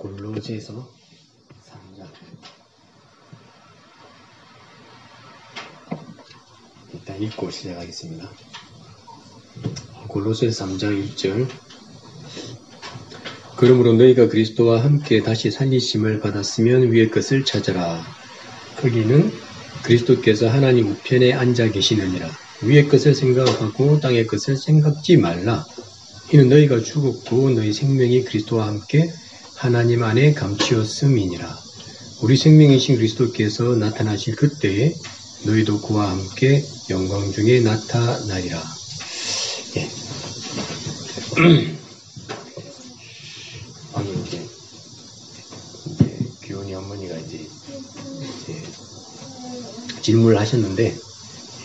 골로새서 3장. 일단 읽고 시작하겠습니다. 골로새서 3장 1절. 그러므로 너희가 그리스도와 함께 다시 살리심을 받았으면 위의 것을 찾아라. 거기는 그리스도께서 하나님 우편에 앉아 계시느니라. 위의 것을 생각하고 땅의 것을 생각지 말라. 이는 너희가 죽었고 너희 생명이 그리스도와 함께 하나님 안에 감추었음이니라. 우리 생명이신 그리스도께서 나타나실 그때에 너희도 그와 함께 영광 중에 나타나리라. 예. 아니 이제 귀요니 어머니가 이제 질문을 하셨는데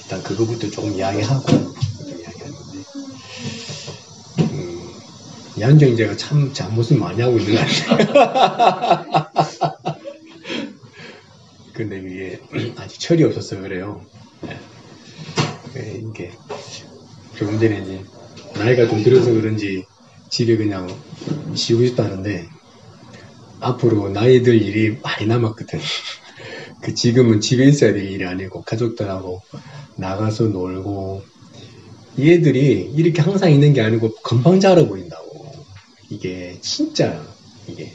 일단 그거부터 조금 이야기하고 양정제가 참 잘못을 많이 하고 있는 것 같아요. 근데 이게 아직 철이 없어서 그래요. 이게 조금 전에 이제 나이가 좀 들어서 그런지 집에 그냥 쉬고 싶다는데 앞으로 나이 들 일이 많이 남았거든. 지금은 집에 있어야 될 일이 아니고 가족들하고 나가서 놀고 얘들이 이렇게 항상 있는 게 아니고 금방 자라 보인다고. 이게 진짜 이게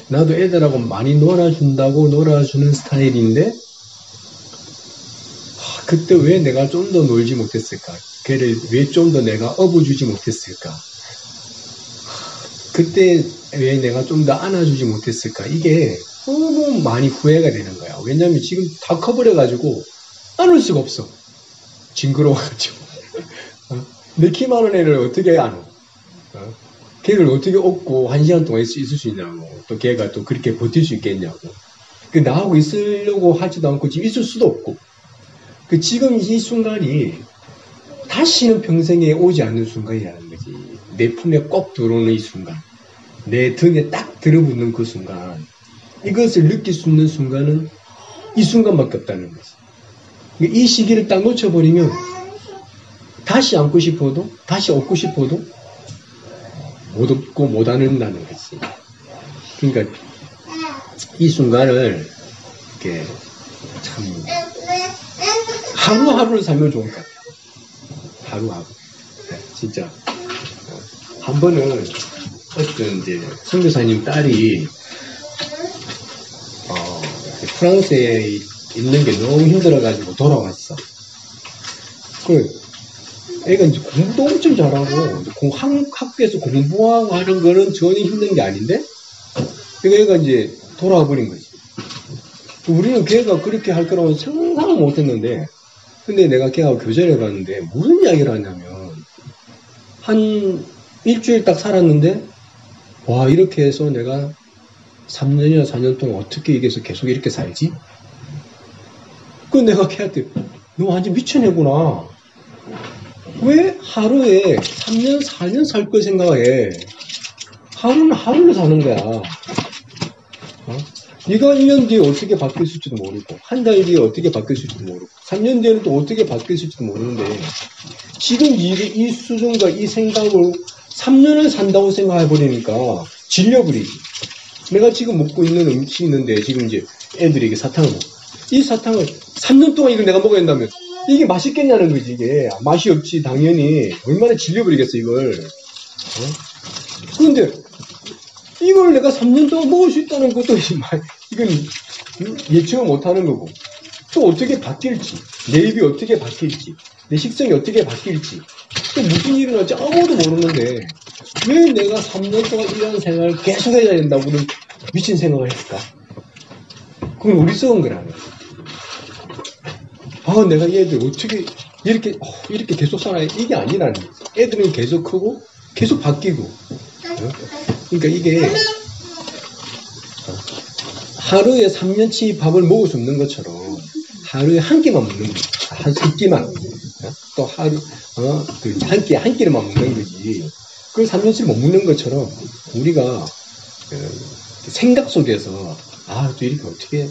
나도 애들하고 많이 놀아준다고 놀아주는 스타일인데 그때 왜 내가 좀 더 놀지 못했을까? 걔를 왜 좀 더 내가 업어주지 못했을까? 그때 왜 내가 좀 더 안아주지 못했을까? 이게 너무 많이 후회가 되는 거야. 왜냐면 지금 다 커버려가지고 안을 수가 없어. 징그러워가지고. 내 키 많은 애를 어떻게 안어? 걔를 어떻게 업고 1시간 동안 있을 수 있냐고. 또 걔가 또 그렇게 버틸 수 있겠냐고. 나하고 있으려고 하지도 않고 지금 있을 수도 없고. 지금 이 순간이 다시는 평생에 오지 않는 순간이라는 거지. 내 품에 꼭 들어오는 이 순간. 내 등에 딱 들어붙는 그 순간. 이것을 느낄 수 있는 순간은 이 순간밖에 없다는 거지. 이 시기를 딱 놓쳐버리면 다시 안고 싶어도 다시 업고 싶어도 못 업고 못 안는다는 거지. 그러니까 이 순간을 이렇게 참 하루하루를 살면 좋을 것 같아요. 하루하루. 진짜 한 번은 어떤 이제 선교사님 딸이 프랑스에 있는 게 너무 힘들어가지고 돌아왔어. 애가 이제 공부도 엄청 잘하고, 학교에서 공부하고 하는 거는 전혀 힘든 게 아닌데, 애가 이제 돌아와 버린 거지. 우리는 걔가 그렇게 할 거라고 상상을 못 했는데, 근데 내가 걔하고 교제를 해봤는데, 무슨 이야기를 하냐면, 한 일주일 딱 살았는데, 와, 이렇게 해서 내가 3년이나 4년 동안 어떻게 이게서 계속 이렇게 살지? 내가 걔한테, 너 완전 미쳐내구나. 왜 하루에 3년, 4년 살 걸 생각해? 하루는 하루를 사는 거야. 네가 1년 뒤에 어떻게 바뀌었을지도 모르고, 한 달 뒤에 어떻게 바뀌었을지도 모르고, 3년 뒤에는 또 어떻게 바뀌었을지도 모르는데, 지금 이 수준과 이 생각을 3년을 산다고 생각해버리니까 질려버리지. 내가 지금 먹고 있는 음식이 있는데, 지금 이제 애들에게 사탕을 먹어. 이 사탕을 3년 동안 이걸 내가 먹어야 한다면, 이게 맛있겠냐는 거지, 이게. 맛이 없지, 당연히. 얼마나 질려버리겠어, 이걸. 그런데, 이걸 내가 3년 동안 먹을 수 있다는 것도, 이건 예측을 못 하는 거고. 또 어떻게 바뀔지, 내 입이 어떻게 바뀔지, 내 식성이 어떻게 바뀔지, 또 무슨 일이 일어날지 아무도 모르는데, 왜 내가 3년 동안 이런 생활을 계속 해야 된다고는 미친 생각을 했을까? 그건 우리 썩은 거라는 거야. 내가 얘들 어떻게 이렇게 계속 살아야 이게 아니라는 거지. 애들은 계속 크고 계속 바뀌고. 그러니까 이게 하루에 3년치 밥을 먹을 수 없는 것처럼 하루에 한 끼만 먹는 거지. 한 끼만. 또 하루 한 끼를만 먹는 거지. 그걸 3년치 못 먹는 것처럼 우리가 생각 속에서 또 이렇게 어떻게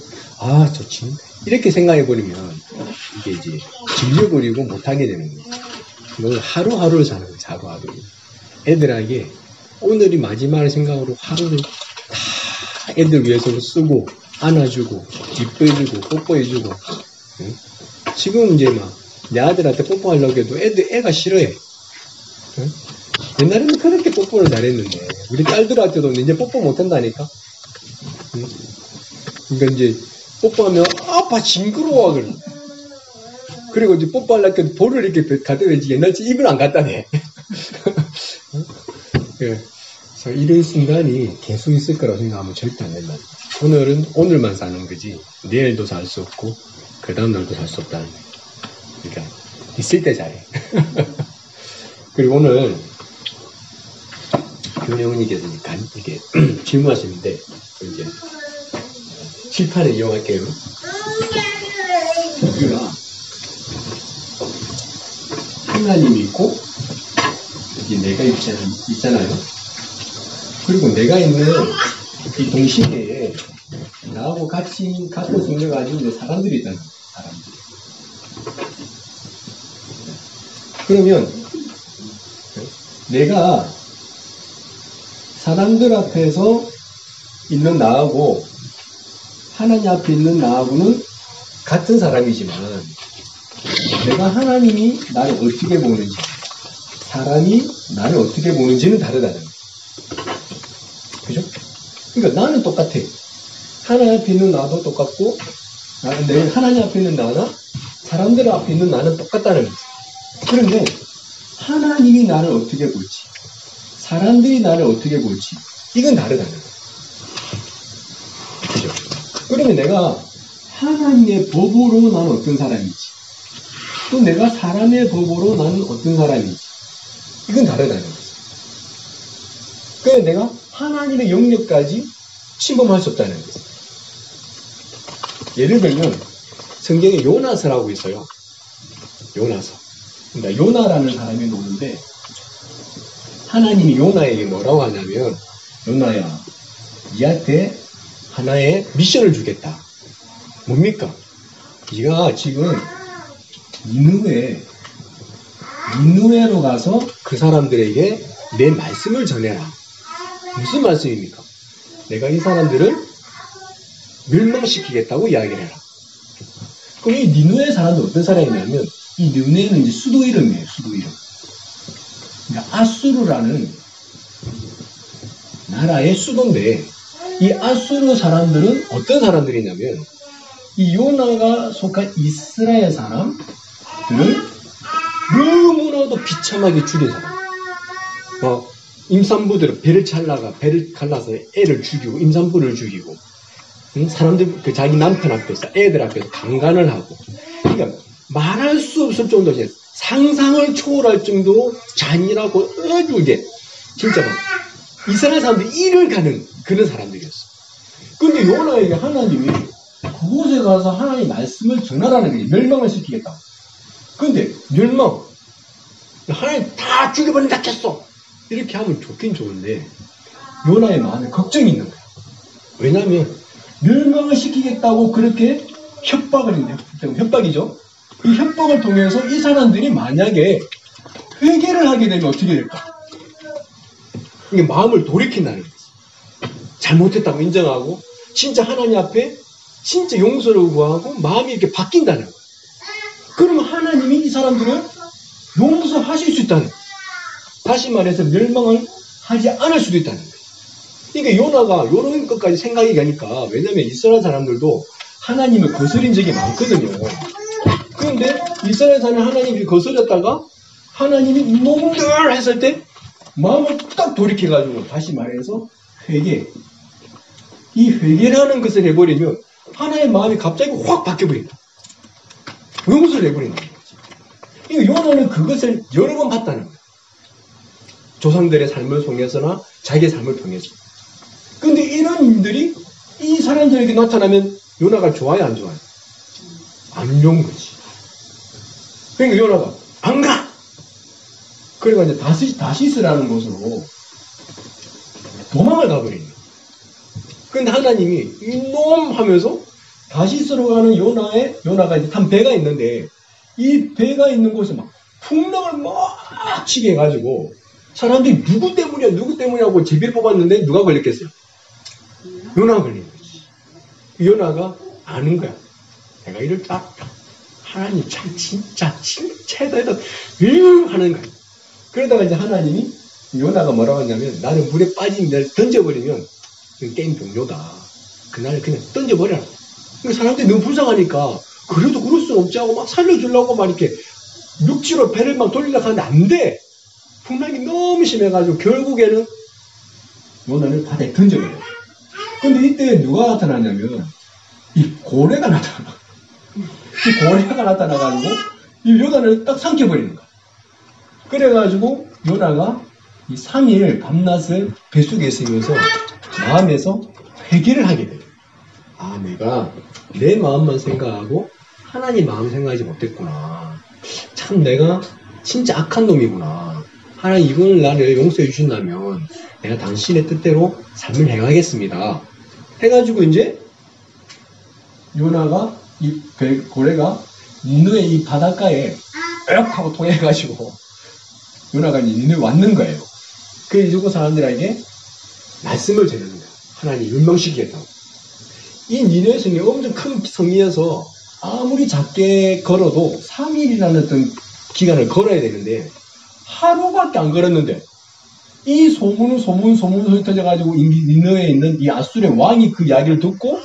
좋지. 이렇게 생각해버리면 이게 이제 질려버리고 못하게 되는 거예요. 이걸 하루하루를 사는 거예요. 하루하루. 애들에게 오늘이 마지막 생각으로 하루를 다 애들 위해서 쓰고, 안아주고, 이뻐해주고, 뽀뽀해주고. 응? 지금 이제 막, 내 아들한테 뽀뽀하려고 해도 애가 싫어해. 응? 옛날에는 그렇게 뽀뽀를 잘했는데, 우리 딸들한테도 이제 뽀뽀 못한다니까? 응? 그러니까 이제, 뽀뽀하면, 아파, 징그러워, 그래. 그리고 이제 뽀뽀하려고 해도 볼을 이렇게 갖다 대지, 옛날처럼 입을 안 갖다 대. 예. 이런 순간이 계속 있을 거라고 생각하면 절대 안 된다. 오늘은 오늘만 사는 거지, 내일도 살 수 없고, 그 다음날도 살 수 없다는 거예요. 그러니까, 있을 때 잘해. 그리고 오늘, 교내원님께서 이렇게 질문하시는데, 이제, 칠판을 이용할게요. 우리가, 하나님이 있고, 여기 내가 있잖아요. 그리고 내가 있는 이 동시대에 나하고 같은 성격을 가지고 있는 사람들이 있다는 거예요. 사람들이. 그러면 내가 사람들 앞에서 있는 나하고 하나님 앞에 있는 나하고는 같은 사람이지만 내가 하나님이 나를 어떻게 보는지, 사람이 나를 어떻게 보는지는 다르다는 거예요. 그죠? 그러니까 나는 똑같아. 하나님 앞에 있는 나도 똑같고, 하나님 앞에 있는 나나 사람들 앞에 있는 나는 똑같다는 거죠. 그런데 하나님이 나를 어떻게 볼지, 사람들이 나를 어떻게 볼지, 이건 다르다는 거예요. 그죠? 그러면 내가 하나님의 법으로 나는 어떤 사람인지, 또 내가 사람의 법으로 나는 어떤 사람인지, 이건 다르다는 거죠. 그래서 내가 하나님의 영역까지 침범할 수 없다는 거예요. 예를 들면 성경에 요나서라고 있어요. 요나서. 그러니까 요나라는 사람이 노는데 하나님이 요나에게 뭐라고 하냐면, 요나야, 니한테 하나의 미션을 주겠다. 뭡니까? 네가 지금 니느웨로 가서 그 사람들에게 내 말씀을 전해라. 무슨 말씀입니까? 내가 이 사람들을 멸망시키겠다고 이야기를 해라. 그럼 이 니느웨 사람도 어떤 사람이냐면, 이 니느웨는 이제 수도 이름이에요. 수도 이름. 그러니까 아수르라는 나라의 수도인데, 이 아수르 사람들은 어떤 사람들이냐면, 이 요나가 속한 이스라엘 사람들을 너무나도 비참하게 죽인 사람. 임산부들은 배를 갈라서 애를 죽이고, 임산부를 죽이고, 사람들, 자기 남편 앞에서, 애들 앞에서 강간을 하고, 그러니까 말할 수 없을 정도로, 상상을 초월할 정도로 잔인하고, 아주 이게, 진짜 막, 이스라엘 사람들이 이를 가는 그런 사람들이었어. 근데 요나에게 하나님이 그곳에 가서 하나님 말씀을 전하라는 거예요. 멸망을 시키겠다. 근데, 하나님 다 죽여버린다 했어. 이렇게 하면 좋긴 좋은데, 요나의 마음에 걱정이 있는 거야. 왜냐하면 멸망을 시키겠다고 그렇게 협박을 했는데, 협박이죠. 이 협박을 통해서 이 사람들이 만약에 회개를 하게 되면 어떻게 될까? 이게 마음을 돌이킨다는 거지. 잘못했다고 인정하고 진짜 하나님 앞에 진짜 용서를 구하고 마음이 이렇게 바뀐다는 거야. 그러면 하나님이 이 사람들을 용서하실 수 있다는 거야. 다시 말해서 멸망을 하지 않을 수도 있다는 거예요. 그러니까 요나가 이런 것까지 생각이 가니까, 왜냐면 이스라엘 사람들도 하나님을 거스린 적이 많거든요. 그런데 이스라엘 사람은 하나님이 거스렸다가 하나님이 놈들 했을 때 마음을 딱 돌이켜가지고 다시 말해서 회개. 이 회개라는 것을 해버리면 하나의 마음이 갑자기 확 바뀌어버린다. 용서를 해버린다는 거지. 그러니까 요나는 그것을 여러 번 봤다는 거야. 조상들의 삶을 통해서나 자기의 삶을 통해서. 근데 이런 일들이 이 사람들에게 나타나면 요나가 좋아요, 안 좋아요? 안 좋은 거지. 그러니까 요나가 안 가! 그래가 이제 다시스라는 곳으로 도망을 가버리는 거야. 근데 하나님이 이놈 하면서 다시스로 가는 요나가 이제 탄 배가 있는데, 이 배가 있는 곳에 막 풍랑을 막 치게 해가지고 사람들이 누구 때문이냐고 제비를 뽑았는데 누가 걸렸겠어요? 요나가 걸린 거지. 요나가 아는 거야. 내가 이럴 줄 알았다. 하나님 참 진짜 대단 하는 거야. 그러다가 이제 하나님이 요나가 뭐라고 하냐면 나는 물에 빠진 날 던져버리면 게임 종료다. 그날 그냥 던져버려라. 그러니까 사람들이 너무 불쌍하니까 그래도 그럴 수는 없지 하고 막 살려주려고 막 이렇게 육지로 배를 막 돌리려고 하는데 안 돼. 풍랑이 너무 심해가지고 결국에는 요나를 바다에 던져버려요. 근데 이때 누가 나타나냐면 이 고래가 나타나. 이 고래가 나타나가지고 이 요나를 딱 삼켜버리는 거야. 그래가지고 요나가 이 3일 밤낮을 뱃속에 있으면서 마음에서 회개를 하게 돼요. 아, 내가 내 마음만 생각하고 하나님 마음 생각하지 못했구나. 참 내가 진짜 악한 놈이구나. 하나님 이번을 나를 용서해 주신다면 내가 당신의 뜻대로 삶을 행하겠습니다. 해가지고 이제 요나가 이 고래가 니느웨 이 바닷가에 ök 하고 통해가지고 요나가 이제 니느웨 왔는 거예요. 그래서 사람들에게 말씀을 전하는 거예요. 하나님 멸망시키겠다고. 이 니느웨 성이 엄청 큰 성이어서 아무리 작게 걸어도 3일이라는 어떤 기간을 걸어야 되는데 하루밖에 안 걸었는데 이 소문이 흩어져가지고 니느웨에 있는 이 아수르의 왕이 그 이야기를 듣고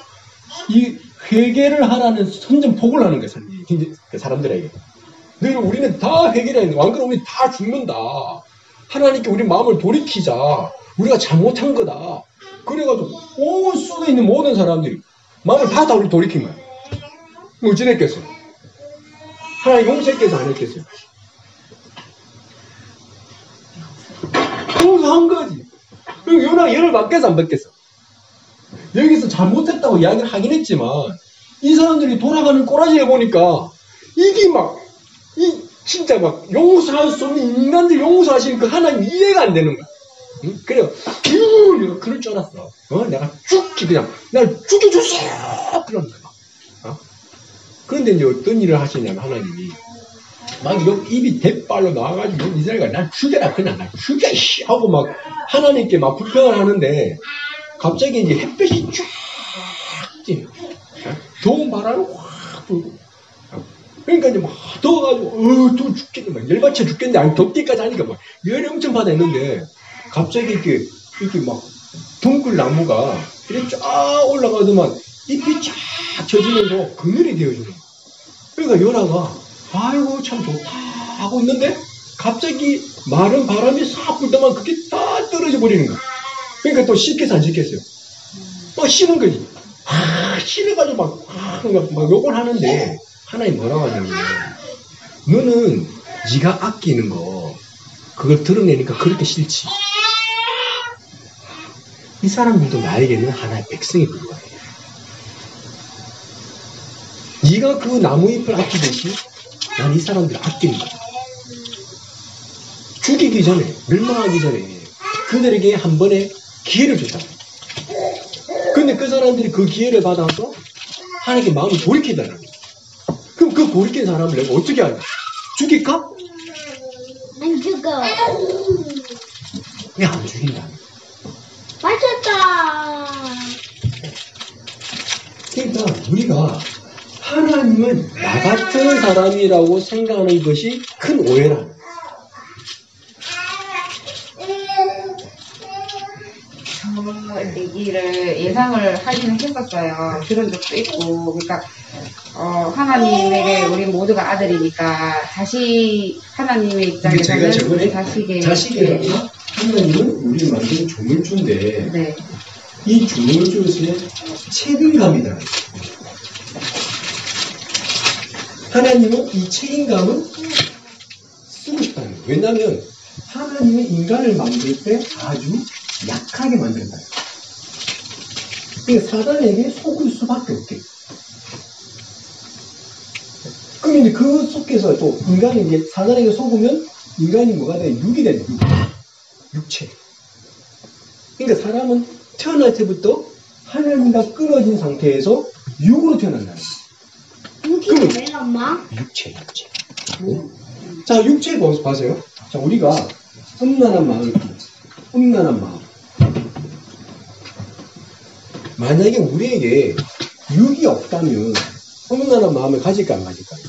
이 회개를 하라는 선전포고를 하는 거예요. 사람들에게. 너희는 우리는 다 회개를 했는데 안 그러면 우리 다 죽는다. 하나님께 우리 마음을 돌이키자. 우리가 잘못한 거다. 그래가지고 온 숲에 있는 모든 사람들이 마음을 다 우리 돌이킨 거야. 어찌됐겠어요? 하나님 용서했겠어 안 했겠어요? 용서한 거지. 그럼 요나가 열을 받겠어 안 받겠어? 여기서 잘못했다고 이야기를 하긴 했지만 이 사람들이 돌아가는 꼬라지를 보니까 이게 진짜 용서할 수 없는 인간들 용서하시는 그 하나님 이해가 안 되는 거야. 응? 그래요. 내가 그럴 줄 알았어. 내가 그냥 날 죽여주세요. 그런 거야. 그런데 이제 어떤 일을 하시냐면 하나님이 입이 대빨로 나와가지고 이스라엘가 날 죽여라 그냥 날 죽여 하고 하나님께 불평을 하는데 갑자기 이제 햇볕이 쫙 쬐요. 더운 바람이 확 불고. 그러니까 이제 더워가지고 또 죽겠네. 열받쳐 죽겠는데 아니 덥기까지 하니까 열이 엄청 받았는데 갑자기 이렇게 둥글 나무가 이렇게 쫙 올라가더만 잎이 쫙 젖으면서 그늘이 되어주는 거야. 그러니까 요나가 아이고 참 좋다 하고 있는데 갑자기 마른 바람이 싹 불더만 그게 다 떨어져 버리는 거야. 그러니까 또 씻겠어 안 씻겠어요? 쉬는 거지. 싫어가지고 막 욕을 하는데 하나님 뭐라고 하냐면 너는 네가 아끼는 거 그걸 드러내니까 그렇게 싫지. 이 사람들도 나에게는 하나의 백성이 불과해. 네가 그 나무잎을 아끼듯이 난 이 사람들을 아끼는 거야. 죽이기 전에, 멸망하기 전에 그들에게 한 번의 기회를 줬다. 근데 그 사람들이 그 기회를 받아서 하나님께 마음을 돌이키다는 거야. 그럼 그 돌이킨 사람을 내가 어떻게 하냐? 죽일까? 안 죽어. 왜 안 죽인다? 맞췄다. 그러니까 우리가 하나님은 나 같은 사람이라고 생각하는 것이 큰 오해라. 저 얘기를 예상을 하기는 했었어요. 들은 적도 있고, 그러니까 하나님에게 우리 모두가 아들이니까 다시 하나님의 입장에서는 우리 자식이라고 하나님은 우리 만든 조물주인데 네. 이 조물주에서의 책임감이다. 하나님은 이 책임감을 쓰고 싶다는 거예요. 왜냐하면 하나님이 인간을 만들 때 아주 약하게 만든다. 그러니까 사단에게 속을 수밖에 없게. 그럼 이제 그 속에서 또 인간이 이제 사단에게 속으면 인간이 뭐가 돼? 육이 돼. 육체. 그러니까 사람은 태어날 때부터 하나님과 끊어진 상태에서 육으로 태어난다는 거예요. 육이 뭐야, 엄마? 육체. 자, 육체 봐세요. 자, 우리가 음란한 마음. 만약에 우리에게 육이 없다면 음란한 마음을 가질까 안 가질까요?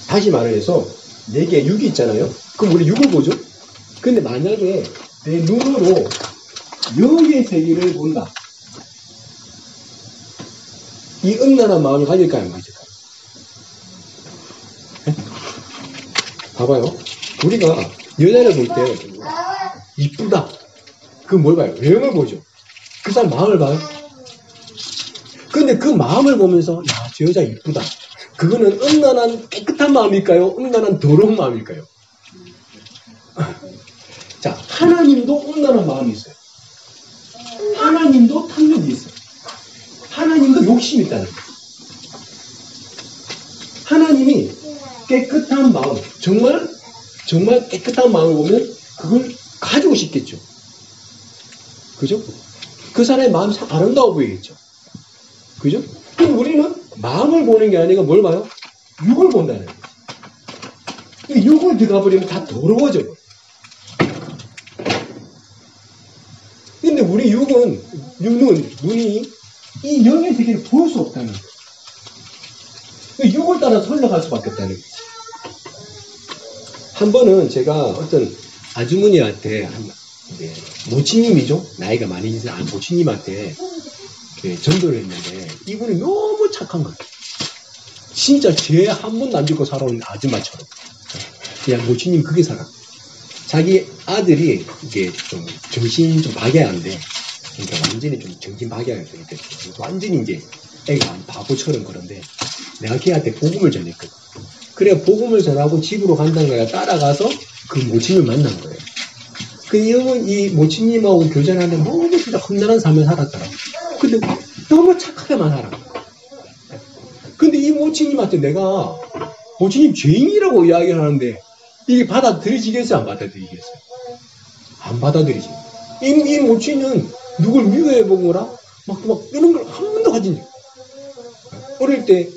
다시 말해서 내게 육이 있잖아요. 그럼 우리 육을 보죠. 근데 만약에 내 눈으로 영의 세계를 본다. 이 음란한 마음을 가질까요 안 가질까요? 네? 봐봐요. 우리가 여자를 볼 때 이쁘다. 그럼 뭘 봐요? 외형을 보죠. 그 사람 마음을 봐요. 근데 그 마음을 보면서 야, 저 여자 이쁘다. 그거는 음란한 깨끗한 마음일까요? 음란한 더러운 마음일까요? 자, 하나님도 음란한 마음이 있어요. 하나님도 탐욕이 있어요. 하나님도 욕심이 있다는 거예요. 하나님이 깨끗한 마음, 정말 깨끗한 마음을 보면 그걸 가지고 싶겠죠. 그죠? 그 사람의 마음이 참 아름다워 보이겠죠. 그죠? 그럼 우리는 마음을 보는 게 아니라 뭘 봐요? 육을 본다는 거예요. 육을 들어가 버리면 다 더러워져요. 근데 우리 눈이 이 영의 세계를 볼 수 없다는 거예요. 육을 따라 흘러갈 수밖에 없다는 거예요. 한 번은 제가 어떤 아주머니한테 모치님이죠? 나이가 많이 있는 모치님한테 전도를 했는데 이분이 너무 착한 거예요. 진짜 죄 한 번도 안 짓고 살아온 아줌마처럼. 그냥 모치님 그게 살아. 자기 아들이 이게 좀 정신 좀 박약한데, 그러니까 완전히 좀 정신 박약해서 이렇게 완전히 이제 애가 바보처럼 그런데 내가 걔한테 복음을 전했거든. 그래 복음을 전하고 집으로 간다는 거야. 따라가서 그 모친을 만난 거예요. 이 모친님하고 교제하는데 너무 진짜 험난한 삶을 살았더라고. 근데 너무 착하게만 살아. 근데 이 모친님한테 내가 모친님 죄인이라고 이야기를 하는데 이게 받아들이지겠어요? 안 받아들이겠어요? 안 받아들이지. 이 모친은 누굴 미워해보거나 막 이런 걸 한 번도 가진 적. 어릴 때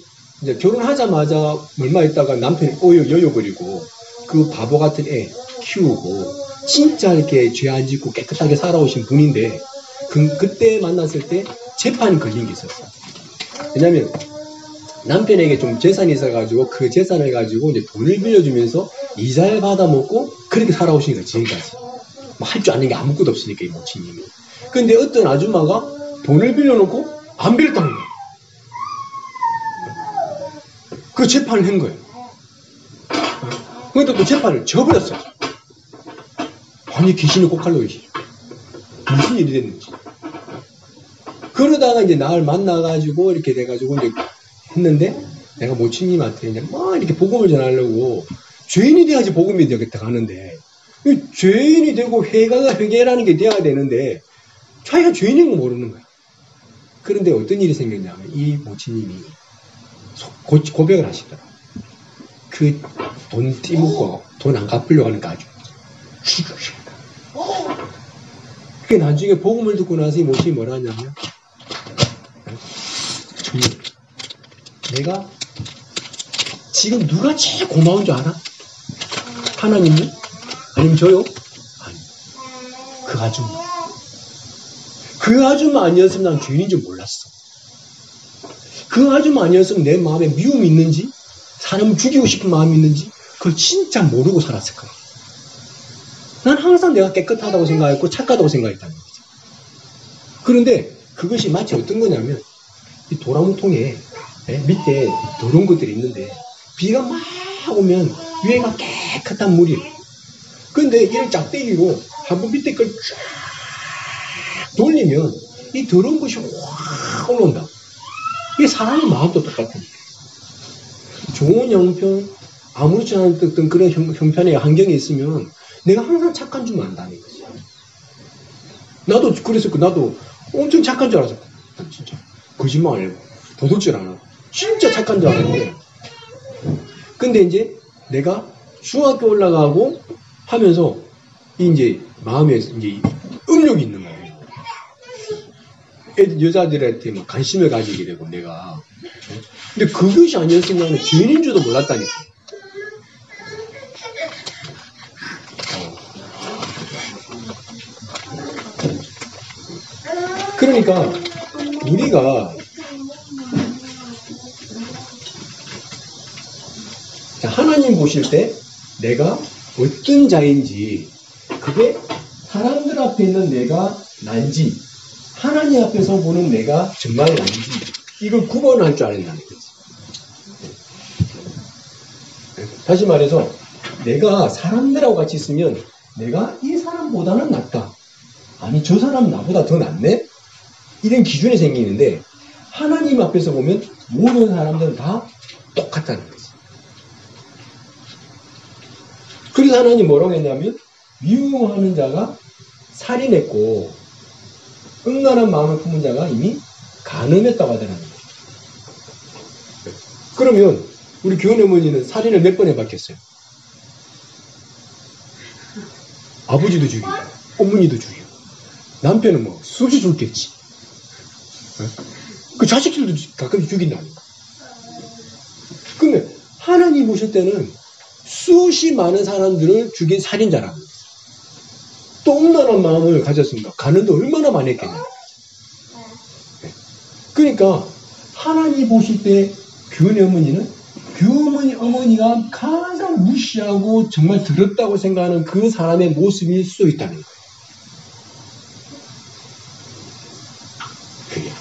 이제 결혼하자마자 얼마 있다가 남편이 여여버리고 그 바보 같은 애 키우고 진짜 이렇게 죄 안 짓고 깨끗하게 살아오신 분인데 그때 만났을 때 재판이 걸린 게 있었어요. 왜냐면 남편에게 좀 재산이 있어가지고 그 재산을 가지고 이제 돈을 빌려주면서 이자를 받아먹고 그렇게 살아오신 거예요. 지금까지. 뭐 할 줄 아는 게 아무것도 없으니까 이 모친님이. 근데 어떤 아줌마가 돈을 빌려놓고 안 빌렸다는 거예요. 그 재판을 한 거예요. 근데 또 재판을 져버렸어요. 아니 귀신이 꼭할로 계시죠. 무슨 일이 됐는지. 그러다가 이제 나를 만나가지고 이렇게 돼가지고 이제 했는데 내가 모친님한테 이제 막 이렇게 복음을 전하려고 죄인이 돼야지 복음이 되겠다 하는데 죄인이 되고 회개라는 게 돼야 되는데 자기가 죄인인 거 모르는 거야. 그런데 어떤 일이 생겼냐면 이 모친님이 고백을 하시더라. 그 돈 띠먹고 돈 안 갚으려고 하니까 아주 죽으신다. 그게 나중에 복음을 듣고 나서 이 모친이 뭐라 하냐면 주님, 내가 지금 누가 제일 고마운 줄 알아? 하나님이? 아니면 저요? 아니, 그 아줌마. 그 아줌마 아니었으면 난 죄인인 줄 몰랐어. 그 아줌마 아니었으면 내 마음에 미움이 있는지, 사람을 죽이고 싶은 마음이 있는지, 그걸 진짜 모르고 살았을 거야. 난 항상 내가 깨끗하다고 생각했고 착하다고 생각했다는 거지. 그런데 그것이 마치 어떤 거냐면, 이 도라무통에 밑에 더러운 것들이 있는데 비가 막 오면 위에가 깨끗한 물이에요. 근데 이를 짝대기로 한번 밑에 걸 쫙 돌리면 이 더러운 것이 확 올라온다. 이게 사람의 마음도 똑같은 좋은 형편, 아무렇지 않았던 그런 형편의 환경에 있으면 내가 항상 착한 줄 안다는 거지. 나도 그랬었고 나도 엄청 착한 줄 알았어. 진짜 거짓말 안 하고 도둑질 안 하고 진짜 착한 줄 알았는데 근데 이제 내가 중학교 올라가고 하면서 이제 마음에 이제 음욕이 있는 거예요. 여자들한테 막 관심을 가지게 되고 내가. 근데 그것이 아니었으면 죄인인 줄도 몰랐다니까. 그러니까 우리가 하나님 보실 때 내가 어떤 자인지, 그게 사람들 앞에 있는 내가 난지, 하나님 앞에서 보는 내가 정말 난지, 이걸 구분할 줄 알아야 하는 거지. 다시 말해서 내가 사람들하고 같이 있으면 내가 이 사람보다는 낫다, 아니 저 사람 나보다 더 낫네, 이런 기준이 생기는데, 하나님 앞에서 보면 모든 사람들은 다 똑같다는 거지. 그래서 하나님 뭐라고 했냐면, 미움하는 자가 살인했고 음란한 마음을 품은 자가 이미 간음했다고 하더라는 거예요. 그러면 우리 교원 어머니는 살인을 몇 번 해봤겠어요? 아버지도 죽이고 어머니도 죽이고 남편은 뭐 수없이 죽겠지. 그 자식들도 가끔 죽인다니까. 그러면 하나님 보실 때는 수없이 많은 사람들을 죽인 살인자라는 거예요. 또 음란한 마음을 가졌습니다. 가는도 얼마나 많이 했겠냐. 그러니까 하나님 보실 때 교훈의 어머니는 교훈의 어머니가 가장 무시하고 정말 더럽다고 생각하는 그 사람의 모습일 수 있다는 거예요. 그게.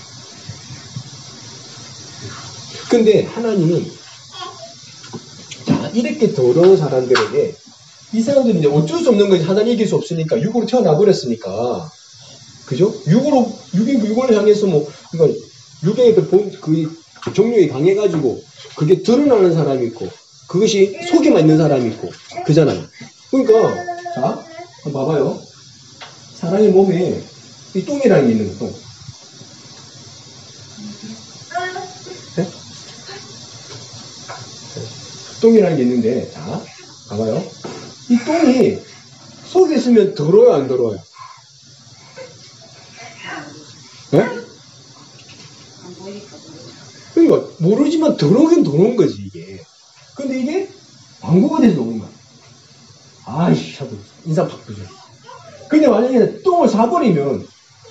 근데 하나님은 자, 이렇게 더러운 사람들에게, 이 사람들은 이제 어쩔 수 없는 거지. 하나님 이길 수 없으니까, 육으로 태어나 버렸으니까. 그죠? 육을 향해서 뭐, 그러니까, 육의 그 정욕이 강해가지고, 그게 드러나는 사람이 있고, 그것이 속에만 있는 사람이 있고, 그잖아요. 그러니까, 자, 한번 봐봐요. 사람의 몸에 이 똥이라는 게 있는 거, 똥. 네? 똥이라는 게 있는데, 자, 봐봐요. 이 똥이 속에 있으면 더러워요, 안 더러워요? 네? 그러니까 모르지만 더러우긴 더러운 거지, 이게. 근데 이게 광고가 돼서 나오는 거야. 아이씨 하고 인상 팍 부죠. 근데 만약에 똥을 사버리면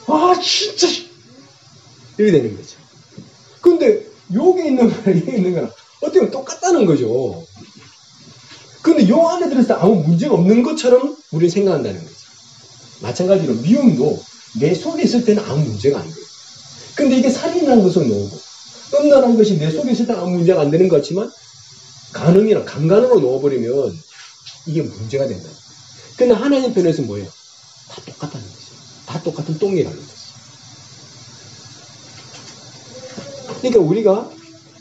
아 진짜 이렇게 되는 거죠. 근데 여기 있는 거랑 여기 있는 거랑 어떻게 보면 똑같다는 거죠. 근데 요 안에 들었을 때 아무 문제가 없는 것처럼 우리는 생각한다는 거지. 마찬가지로 미움도 내 속에 있을 때는 아무 문제가 안 돼요. 근데 이게 살인이라는 것을 넣고 음란한 것이 내 속에 있을 때는 아무 문제가 안 되는 것 같지만 간음이나 강간으로 넣어버리면 이게 문제가 된다. 근데 하나님 편에서 뭐예요? 다 똑같다는 거지. 다 똑같은 똥이라는 거지. 그러니까 우리가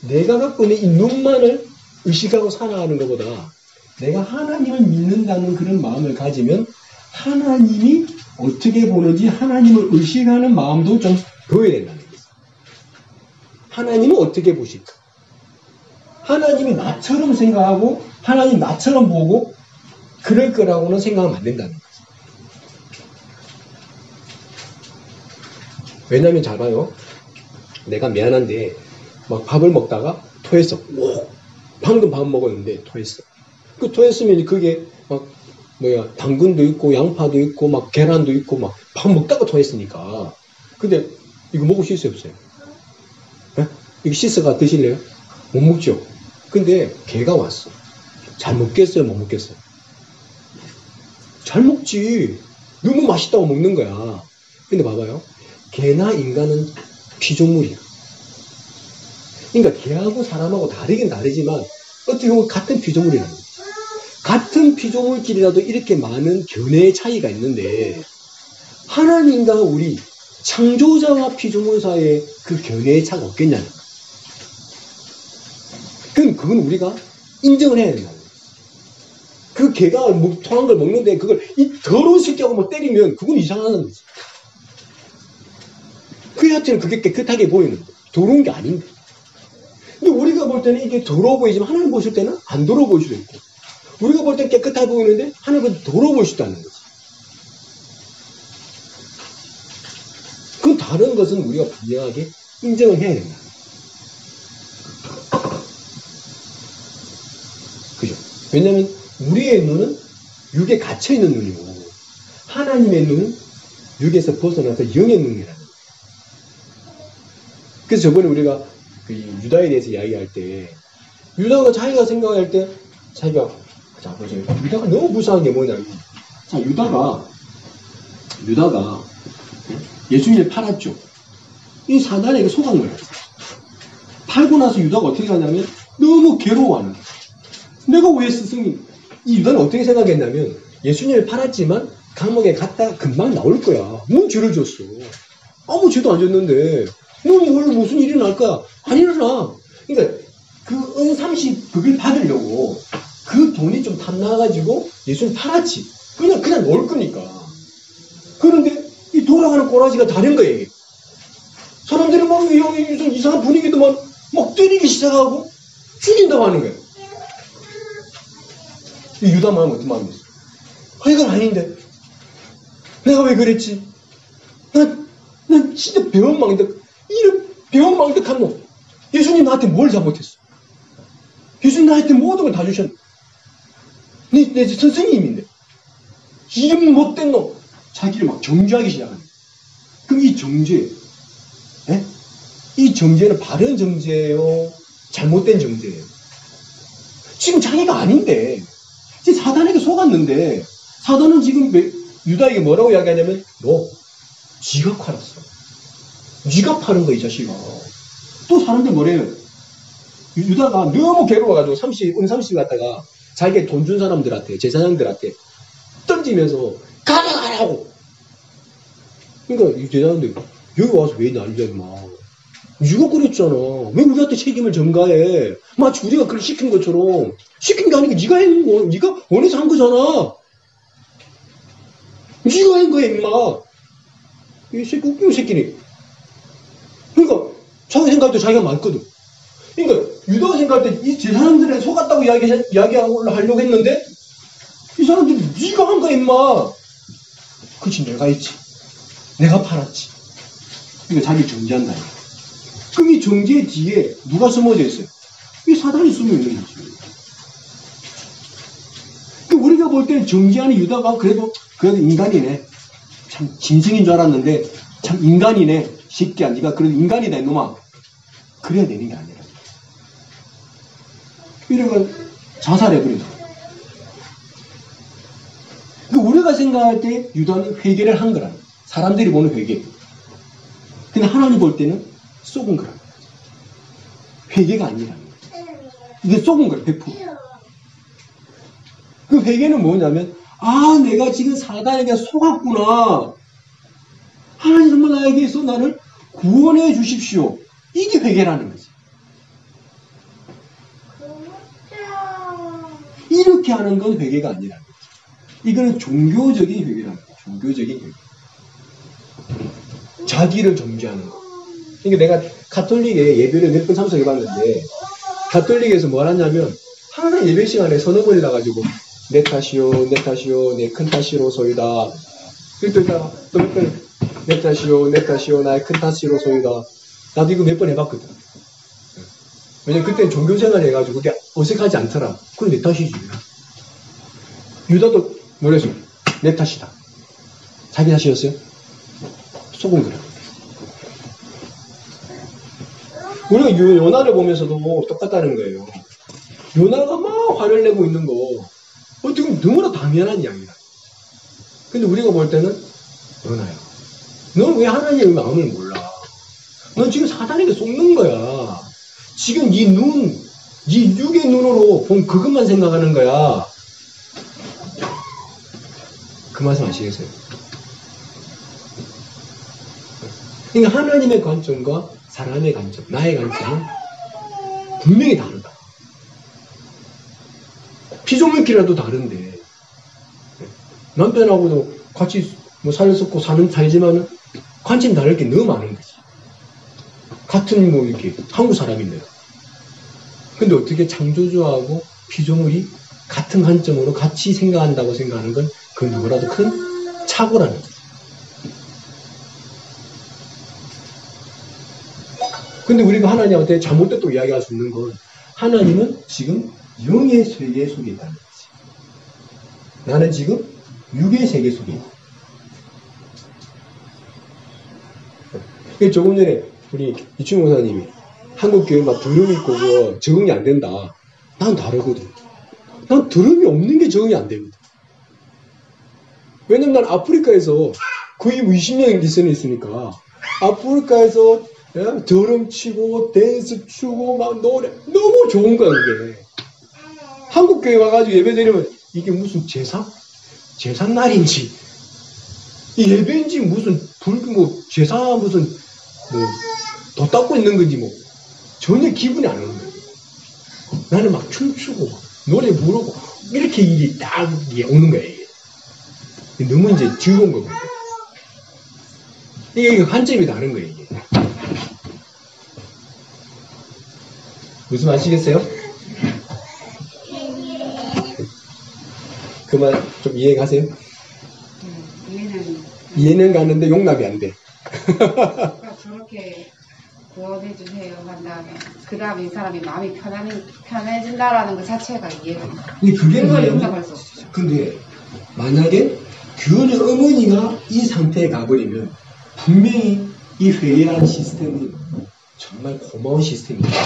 내가 갖고 있는 이 눈만을 의식하고 살아가는 것보다 내가 하나님을 믿는다는 그런 마음을 가지면 하나님이 어떻게 보는지 하나님을 의식하는 마음도 좀 보여야 된다는 거예요. 하나님은 어떻게 보실까? 하나님이 나처럼 생각하고 하나님 나처럼 보고 그럴 거라고는 생각하면 안 된다는 거예요. 왜냐하면 잘 봐요. 내가 미안한데 막 밥을 먹다가 토했어. 오, 방금 밥 먹었는데 토했어. 그 토했으면 그게 막 당근도 있고 양파도 있고 막 계란도 있고 막 밥 먹다가 토했으니까. 근데 이거 먹을 수 있어요, 없어요? 네? 이거 씻어가 드실래요? 못 먹죠. 근데 개가 왔어. 잘 먹겠어요, 못 먹겠어요? 잘 먹지. 너무 맛있다고 먹는 거야. 근데 봐봐요. 개나 인간은 피조물이야. 그러니까 개하고 사람하고 다르긴 다르지만 어떻게 보면 같은 피조물이라는 거야. 같은 피조물끼리라도 이렇게 많은 견해의 차이가 있는데 하나님과 우리 창조자와 피조물 사이에 그 견해의 차가 없겠냐는 거야. 그건 우리가 인정을 해야 된다는 거야. 그 개가 토한 걸 먹는데 그걸 이 더러운 새끼하고 막 때리면 그건 이상하는 거지. 그한테는 그게 깨끗하게 보이는 거야. 더러운 게 아닌데. 근데 우리가 볼 때는 이게 더러워 보이지만 하나님 보실 때는 안 더러워 보일 수도 있고 우리가 볼 때는 깨끗하게 보이는데 하나님은 더러워 보일 수도 있는 거지. 그 다른 것은 우리가 분명하게 인정을 해야 된다. 그죠? 왜냐하면 우리의 눈은 육에 갇혀있는 눈이고 하나님의 눈은 육에서 벗어나서 영의 눈이라는 거예요. 그래서 저번에 우리가 그 유다에 대해서 이야기할 때, 유다가 자기가 생각할 때, 자기가, 자, 보세요. 유다가 너무 무서운 게 뭐냐면, 자, 유다가 예수님을 팔았죠. 이 사단에게 속은 거예요. 팔고 나서 유다가 어떻게 하냐면, 너무 괴로워하는 거예요. 내가 왜 스승이, 이 유다는 어떻게 생각했냐면, 예수님을 팔았지만, 감옥에 갔다 금방 나올 거야. 뭔 죄를 졌어. 아무 죄도 안 졌는데, 무슨 일이 날까? 안 일어나. 그러니까, 그 은 30극을 받으려고, 그 돈이 좀 탐나가지고, 예수님 팔았지. 그냥 넣을 거니까. 그런데, 이 돌아가는 꼬라지가 다른 거예요. 사람들이 막, 이상한 분위기도 막 때리기 시작하고, 죽인다고 하는 거예요. 이 유다 마음은 어떤 마음이었어? 이건 아닌데. 내가 왜 그랬지? 난 진짜 배은망덕, 이런 배은망덕한 놈. 예수님 나한테 뭘 잘못했어? 예수님 나한테 모든 걸 다 주셨네. 내 선생님인데. 이런 못된 놈. 자기를 막 정죄하기 시작하네. 그럼 이 정죄, 예? 이 정죄는 바른 정죄예요? 잘못된 정죄예요? 지금 자기가 아닌데. 지금 사단에게 속았는데, 사단은 지금 유다에게 뭐라고 이야기하냐면, 너, 지가 팔았어. 네가 파는 거야, 이 자식아. 또 사람들 뭐래요? 유다가 너무 괴로워가지고 30 갖다가 자기가 돈 준 사람들한테, 제사장들한테 던지면서 가라고. 그러니까 이 제사장들 여기 와서 왜 난리야, 임마. 네가 그랬잖아. 왜 우리한테 책임을 전가해? 마치 우리가 그렇게 시킨 것처럼. 시킨 게 아니고 네가 한 거, 네가 원해서 한 거잖아. 네가 한 거야, 임마. 이 새끼 웃기는 새끼네. 그러니까 자기 생각할 때 자기가 많거든. 그러니까 유다가 생각할 때 이 제사장들에 속았다고 하려고 했는데 이 사람들이 네가 한 거야, 임마. 그치, 내가 했지. 내가 팔았지. 그러니까 자기를 정죄한다. 그럼 이 정죄 뒤에 누가 숨어져 있어요? 이 사단이 숨어 있는 거지. 그러니까 우리가 볼 때는 정죄하는 유다가 그래도 인간이네. 참 짐승인 줄 알았는데 참 인간이네. 쉽게 네가 그래도 인간이다, 이놈아. 그래야 되는 게 아니라. 이러면 자살해버린다. 그러니까 우리가 생각할 때 유다는 회개를 한 거라는 거야. 사람들이 보는 회개. 근데 하나님 볼 때는 속은 거라는 거야. 회개가 아니라는 거야. 이게 속은 거야, 100%. 그 회개는 뭐냐면, 아, 내가 지금 사단에게 속았구나. 하나님 정말 나에게서 나를 구원해 주십시오. 이게 회개라는 거지. 이렇게 하는 건 회개가 아니라는 거지. 이거는 종교적인 회개라는 거지. 종교적인 회개. 자기를 정죄하는 거. 그러니까 내가 가톨릭에 예배를 몇 번 참석해봤는데, 가톨릭에서 뭘 하냐면, 항상 예배 시간에 서너 번이 나가지고, 내 탓이요, 내 탓이요, 내 큰 탓이로소이다. 그러니까 또 몇 번, 내 탓이요, 내 탓이요, 나의 큰 탓이로소이다. 나도 이거 몇 번 해봤거든. 왜냐면 그때 종교생활 해가지고 그게 어색하지 않더라. 그럼 내 탓이지. 유다도 뭐랬어? 내 탓이다. 자기 탓이었어요? 속은 거라. 우리가 요나를 보면서도 똑같다는 거예요. 요나가 막 화를 내고 있는 거, 어떻게 보면 너무나 당연한 이야기다. 근데 우리가 볼 때는, 요나야, 넌 왜 하나님의 마음을 몰라? 넌 지금 사단에게 속는 거야. 지금 네 육의 눈으로 본 그것만 생각하는 거야. 그 말씀 아시겠어요? 그러니까 하나님의 관점과 사람의 관점, 나의 관점은 분명히 다르다. 피조물끼리라도 다른데, 남편하고도 같이 살을 섞고 살지만은 관점이 다를 게 너무 많은 거지. 같은 이렇게 한국 사람인데. 근데 어떻게 창조주하고 피조물이 같은 관점으로 같이 생각한다고 생각하는 건 그 누구라도 큰 착오라는 거지. 근데 우리가 하나님한테 잘못됐다고 이야기할 수 있는 건 하나님은 지금 영의 세계 속에 있다는 거지. 나는 지금 육의 세계 속에 있다. 조금 전에 우리 이충 목사님이 한국 교회 막 드럼이 있고 뭐 적응이 안 된다. 난 다르거든. 난 드럼이 없는 게 적응이 안 되거든. 왜냐면 난 아프리카에서 거의 20년 있으니까 아프리카에서 드럼 치고 댄스 추고 막 노래 너무 좋은 거야 그게. 한국 교회 와가지고 예배 드리면 이게 무슨 제사 날인지 이 예배인지 무슨 제사 무슨 더 닦고 있는 건지 전혀 기분이 안 오는 거예요. 나는 막 춤추고 노래 부르고 이렇게 이게 딱 오는 거예요. 이게. 너무 이제 즐거운 거거든요. 이게 관점이 다른 거예요. 이게. 무슨 아시겠어요? 그 말 좀 이해가세요? 이해는 가는데 용납이 안 돼. 저렇게 구원해주세요 한 다음에 그 다음에 이 사람이 마음이 편해진다라는 것 자체가 이해가 안 돼. 근데 그게 그걸 용납할 수 없죠. 근데 만약에 교훈의 어머니가 이 상태에 가버리면 분명히 이 회개라는 시스템은 정말 고마운 시스템입니다.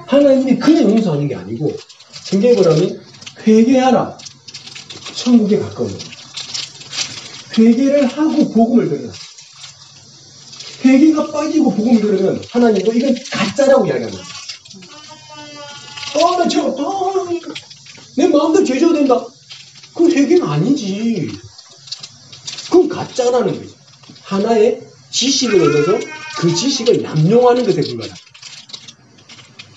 하나님이 그냥 용서하는 게 아니고 성경에 보면 회개하라 천국에 가까운 회개를 하고 복음을 들으라. 회개가 빠지고 복음을 들으면 하나님도 이건 가짜라고 이야기합니다. 내 마음대로 죄져도 된다. 그건 회개가 아니지. 그건 가짜라는 거지. 하나의 지식을 얻어서 그 지식을 남용하는 것에 불과하다.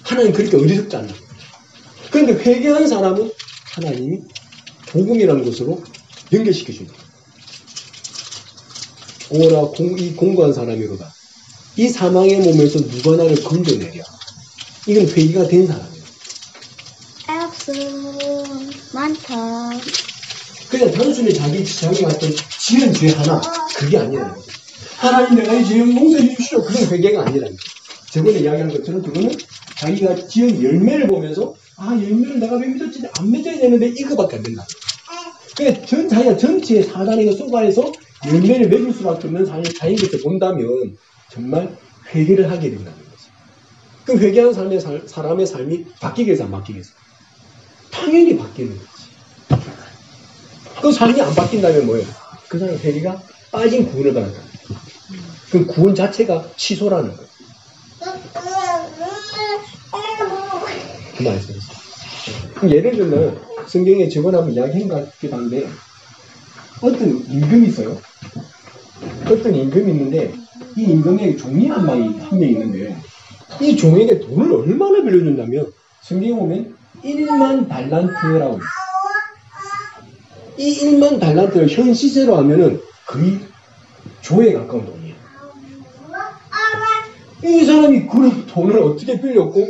하나님 그렇게 어리석지 않나. 그런데 회개한 사람은 하나님이 복음이라는 것으로 연결시켜 줍니다. 오라 이 공고한 사람이로다. 이 사망의 몸에서 누가 나를 건져내랴. 이건 회개가 된 사람이에요. 많다. 그냥 단순히 자기가 어떤 지은 죄 하나 그게 아니라는 거죠. 하나님 내가 이 죄 용서해 주십시오. 그건 회개가 아니라는 거죠. 저번에 이야기한 것처럼 그거는 자기가 지은 열매를 보면서 열매를 내가 왜 믿었지? 안 맺어야 되는데 이거밖에 안 된다. 그러니까 자기가 전체의 사단의 속안에서 열매를 맺을 수밖에 없는 자인 것을 본다면 정말 회개를 하게 된다는 거죠. 그럼 회개한 사람의 삶이 바뀌겠어 안 바뀌겠어? 당연히 바뀌는 거지. 그 삶이 안 바뀐다면 뭐예요? 그 사람의 회개가 빠진 구원을 받았다. 그 구원 자체가 취소라는 거예요. 그 말씀이죠. 예를 들면 성경에 저번에 한번 이야기한 것 같기도 한데 어떤 임금이 있어요. 어떤 임금이 있는데 이 임금에게 종이 한 명 있는데 이 종에게 돈을 얼마나 빌려준다면 성경에 보면 1만 달란트라고 있어요. 이 1만 달란트를 현 시세로 하면은 거의 조에 가까운 돈이에요. 이 사람이 그 돈을 어떻게 빌렸고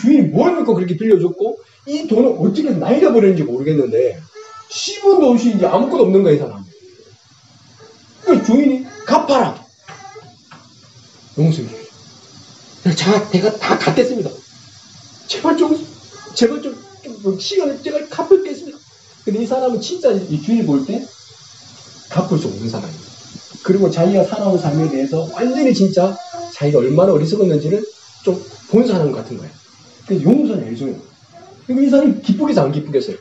주인이 뭘 믿고 그렇게 빌려줬고 이 돈을 어떻게 날려버렸는지 모르겠는데 10원도 없이 이제 아무것도 없는 거야 이 사람. 그 주인이 갚아라. 용서해 주십시오. 내가 다 갚겠습니다. 제발 좀 시간을 제가 갚을겠습니다. 근데 이 사람은 진짜 이 주인이 볼 때 갚을 수 없는 사람이에요. 그리고 자기가 살아온 삶에 대해서 완전히 진짜 자기가 얼마나 어리석었는지를 좀 본 사람 같은 거예요. 그래서 용서는 해줘요. 그리고 이 사람이 기쁘겠어요? 안 기쁘겠어요?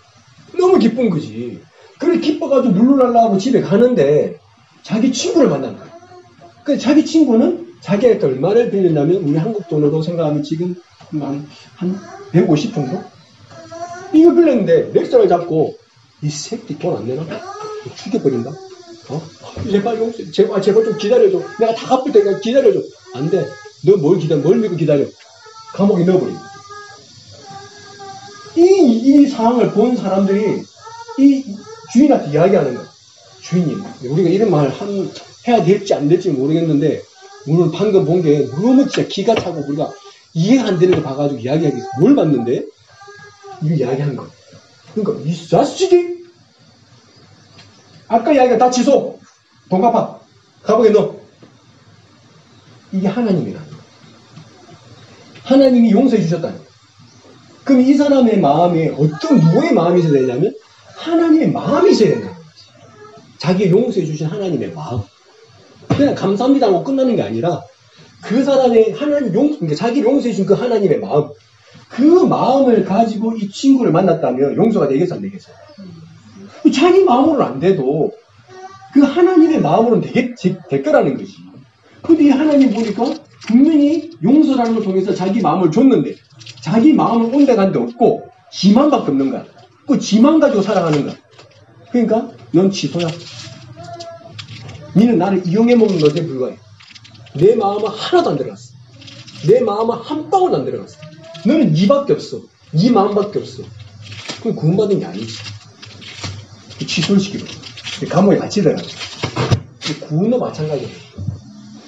너무 기쁜 거지. 그래 기뻐가지고 룰루랄라 하고 집에 가는데 자기 친구를 만난 거예요. 그 자기 친구는 자기한테 얼마를 빌렸냐면 우리 한국 돈으로 생각하면 지금 한 150 정도? 이거 빌렸는데 렉서를 잡고 이 새끼 돈 안 내나? 죽여버린다? 제발 용서, 제발 좀 기다려줘. 내가 다 갚을 테니까 기다려줘. 안 돼. 너 뭘 믿고 기다려. 감옥에 넣어버린다. 이 상황을 본 사람들이 이 주인한테 이야기하는 거야. 주인님, 우리가 이런 말 해야 될지 안 될지 모르겠는데 오늘 방금 본 게 너무 진짜 기가 차고 우리가 이해가 안 되는 거 봐가지고 이야기하기 뭘 봤는데 이거 이야기하는 거야. 그러니까 이 자식이 아까 이야기가 다 취소. 돈 갚아. 감옥에 넣어. 이게 하나님이라는 거야. 하나님이 용서해 주셨다는 거야. 그럼 이 사람의 마음에 어떤 누구의 마음이 있어야 되냐면 하나님의 마음이 있어야 된다는 거지. 자기 용서해 주신 하나님의 마음. 그냥 감사합니다 하고 끝나는 게 아니라 그 사람의 하나님 그러니까 자기를 용서해 준 그 하나님의 마음, 그 마음을 가지고 이 친구를 만났다면 용서가 되겠어 안 되겠어? 자기 마음으로는 안 돼도 그 하나님의 마음으로는 될 거라는 거지. 근데 이 하나님 보니까 분명히 용서라는 걸 통해서 자기 마음을 줬는데 자기 마음을 온데간데 없고 지만밖에 없는 거야. 그 지만 가지고 살아가는 거야. 그러니까 넌 취소야. 니는 나를 이용해 먹는 것에 불과해. 내 마음은 하나도 안 들어갔어. 내 마음은 한 방울도 안 들어갔어. 너는 니밖에 없어. 니 마음밖에 없어. 그럼 구원받은 게 아니지. 취소를 시키고 감옥에 같이 들어가죠. 구원도 마찬가지예요.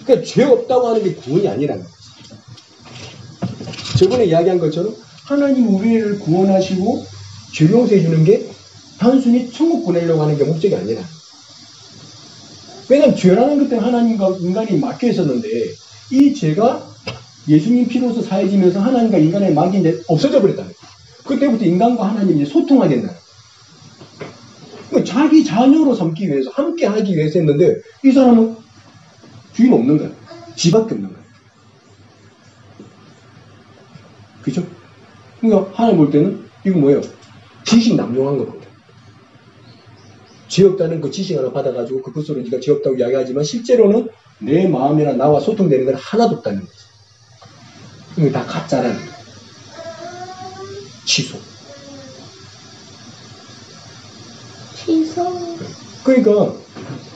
그러니까 죄 없다고 하는 게 구원이 아니라는 거지. 저번에 이야기한 것처럼 하나님 우리를 구원하시고 죄 용서해 주는 게 단순히 천국 보내려고 하는 게 목적이 아니라. 왜냐하면 죄라는 것 때문에 하나님과 인간이 막혀 있었는데 이 죄가 예수님 피로서 사해지면서 하나님과 인간의 막이 이제 없어져 버렸다는 거예요. 그때부터 인간과 하나님이 이제 소통하겠나. 자기 자녀로 삼기 위해서 함께 하기 위해서 했는데 이 사람은 주인 없는 거야. 지밖에 없는 거야. 그죠? 그러니까 하나님 볼 때는 이거 뭐예요? 지식 남용한 겁니다. 죄 없다는 그 지식 하나 받아가지고 그것으로 네가 죄 없다고 이야기하지만 실제로는 내 마음이나 나와 소통되는 건 하나도 없다는 거지. 이거 다 가짜라는 거야. 취소. 그러니까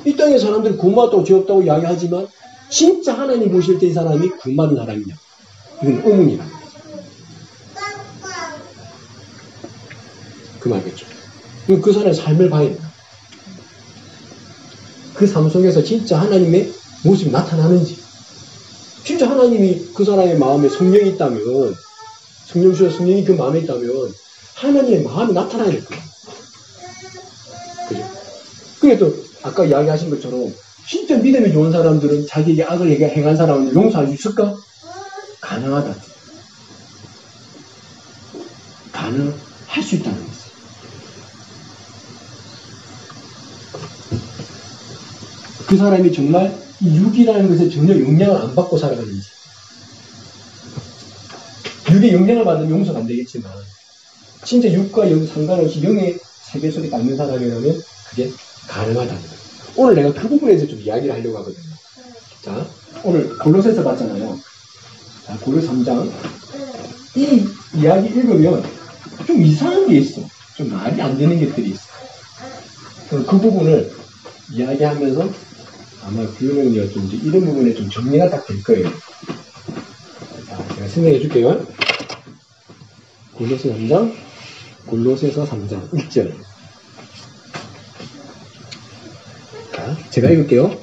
이 땅의 사람들이 구원받았다고 죄 없다고 이야기하지만 진짜 하나님 보실 때 이 사람이 구원받은 사람이냐? 이건 의문이다. 그 말겠죠. 그 사람의 삶을 봐야 된다. 그 삶 속에서 진짜 하나님의 모습이 나타나는지, 진짜 하나님이 그 사람의 마음에 성령이 있다면, 성령 주셔서 성령이 그 마음에 있다면 하나님의 마음이 나타나야 될 거야. 그죠? 그래도 아까 이야기하신 것처럼 진짜 믿음이 좋은 사람들은 자기에게 악을 행한 사람을 용서할 수 있을까? 가능하다. 가능할 수 있다는 거지. 그 사람이 정말 이 육이라는 것에 전혀 영향을 안 받고 살아가는지. 육의 영향을 받으면 용서가 안 되겠지만 진짜 육과 영 상관없이 영의 세계 속에 닿는 사람이라면 그게 가능하다는 거예요. 오늘 내가 그 부분에서 좀 이야기를 하려고 하거든요. 자, 오늘 골로새서 봤잖아요. 자, 골로 3장. 이 이야기 읽으면 좀 이상한 게 있어. 좀 말이 안 되는 것들이 있어. 그 부분을 이야기하면서 아마 그러면 좀 이제 이런 부분에 좀 정리가 딱 될 거예요. 자, 제가 설명해 줄게요. 골로새 3장, 골로새서 3장 1절. 자, 제가 읽을게요.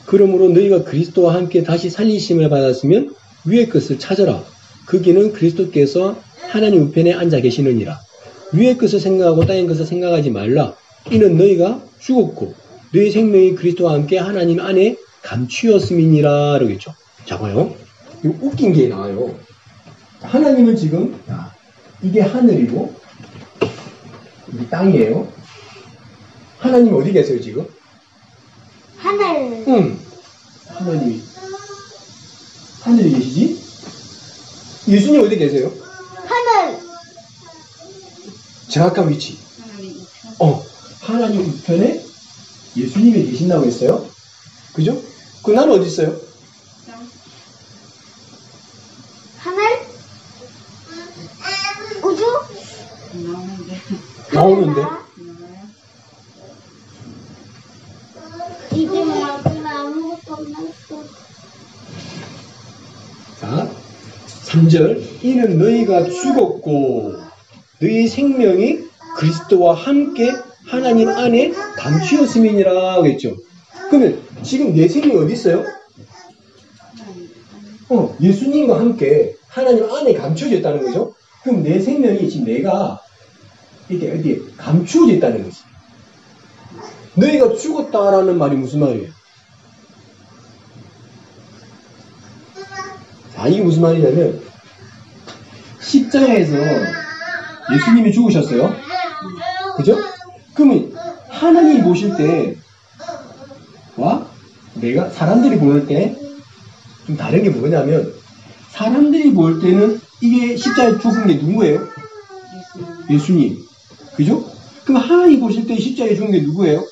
그러므로 너희가 그리스도와 함께 다시 살리심을 받았으면 위의 것을 찾아라. 거기는 그리스도께서 하나님 우편에 앉아 계시느니라. 위의 것을 생각하고 땅의 것을 생각하지 말라. 이는 너희가 죽었고 너희 생명이 그리스도와 함께 하나님 안에 감추었음이니라. 그러겠죠. 자, 봐요. 이거 웃긴 게 나와요. 하나님은 지금 이게 하늘이고 이게 땅이에요. 하나님이 어디 계세요 지금? 하늘. 하나님이 하늘에 계시지? 예수님 어디 계세요? 하늘. 정확한 위치. 하나님 우편에 예수님이 계신다고 했어요. 그죠? 그 나는 어디 있어요? 하늘? 우주? 나오는데? 이게 뭐야? 아무것도 없어. 자, 3절. 이는 너희가 죽었고 너희 생명이 그리스도와 함께 하나님 안에 감추었음이니라 하겠죠. 그러면 지금 내 생명이 어디 있어요? 예수님과 함께 하나님 안에 감추어져 있다는 거죠. 그럼 내 생명이 지금 내가 이렇게 어디에 감추어져 있다는 거지. 너희가 죽었다라는 말이 무슨 말이에요? 자, 이게 무슨 말이냐면 십자가에서 예수님이 죽으셨어요. 그죠? 그러면 하나님이 보실 때 내가 사람들이 볼 때 좀 다른 게 뭐냐면 사람들이 볼 때는 이게 십자가에 죽은 게 누구예요? 예수님. 그죠? 그럼 하나님 보실 때 십자가에 죽은 게 누구예요?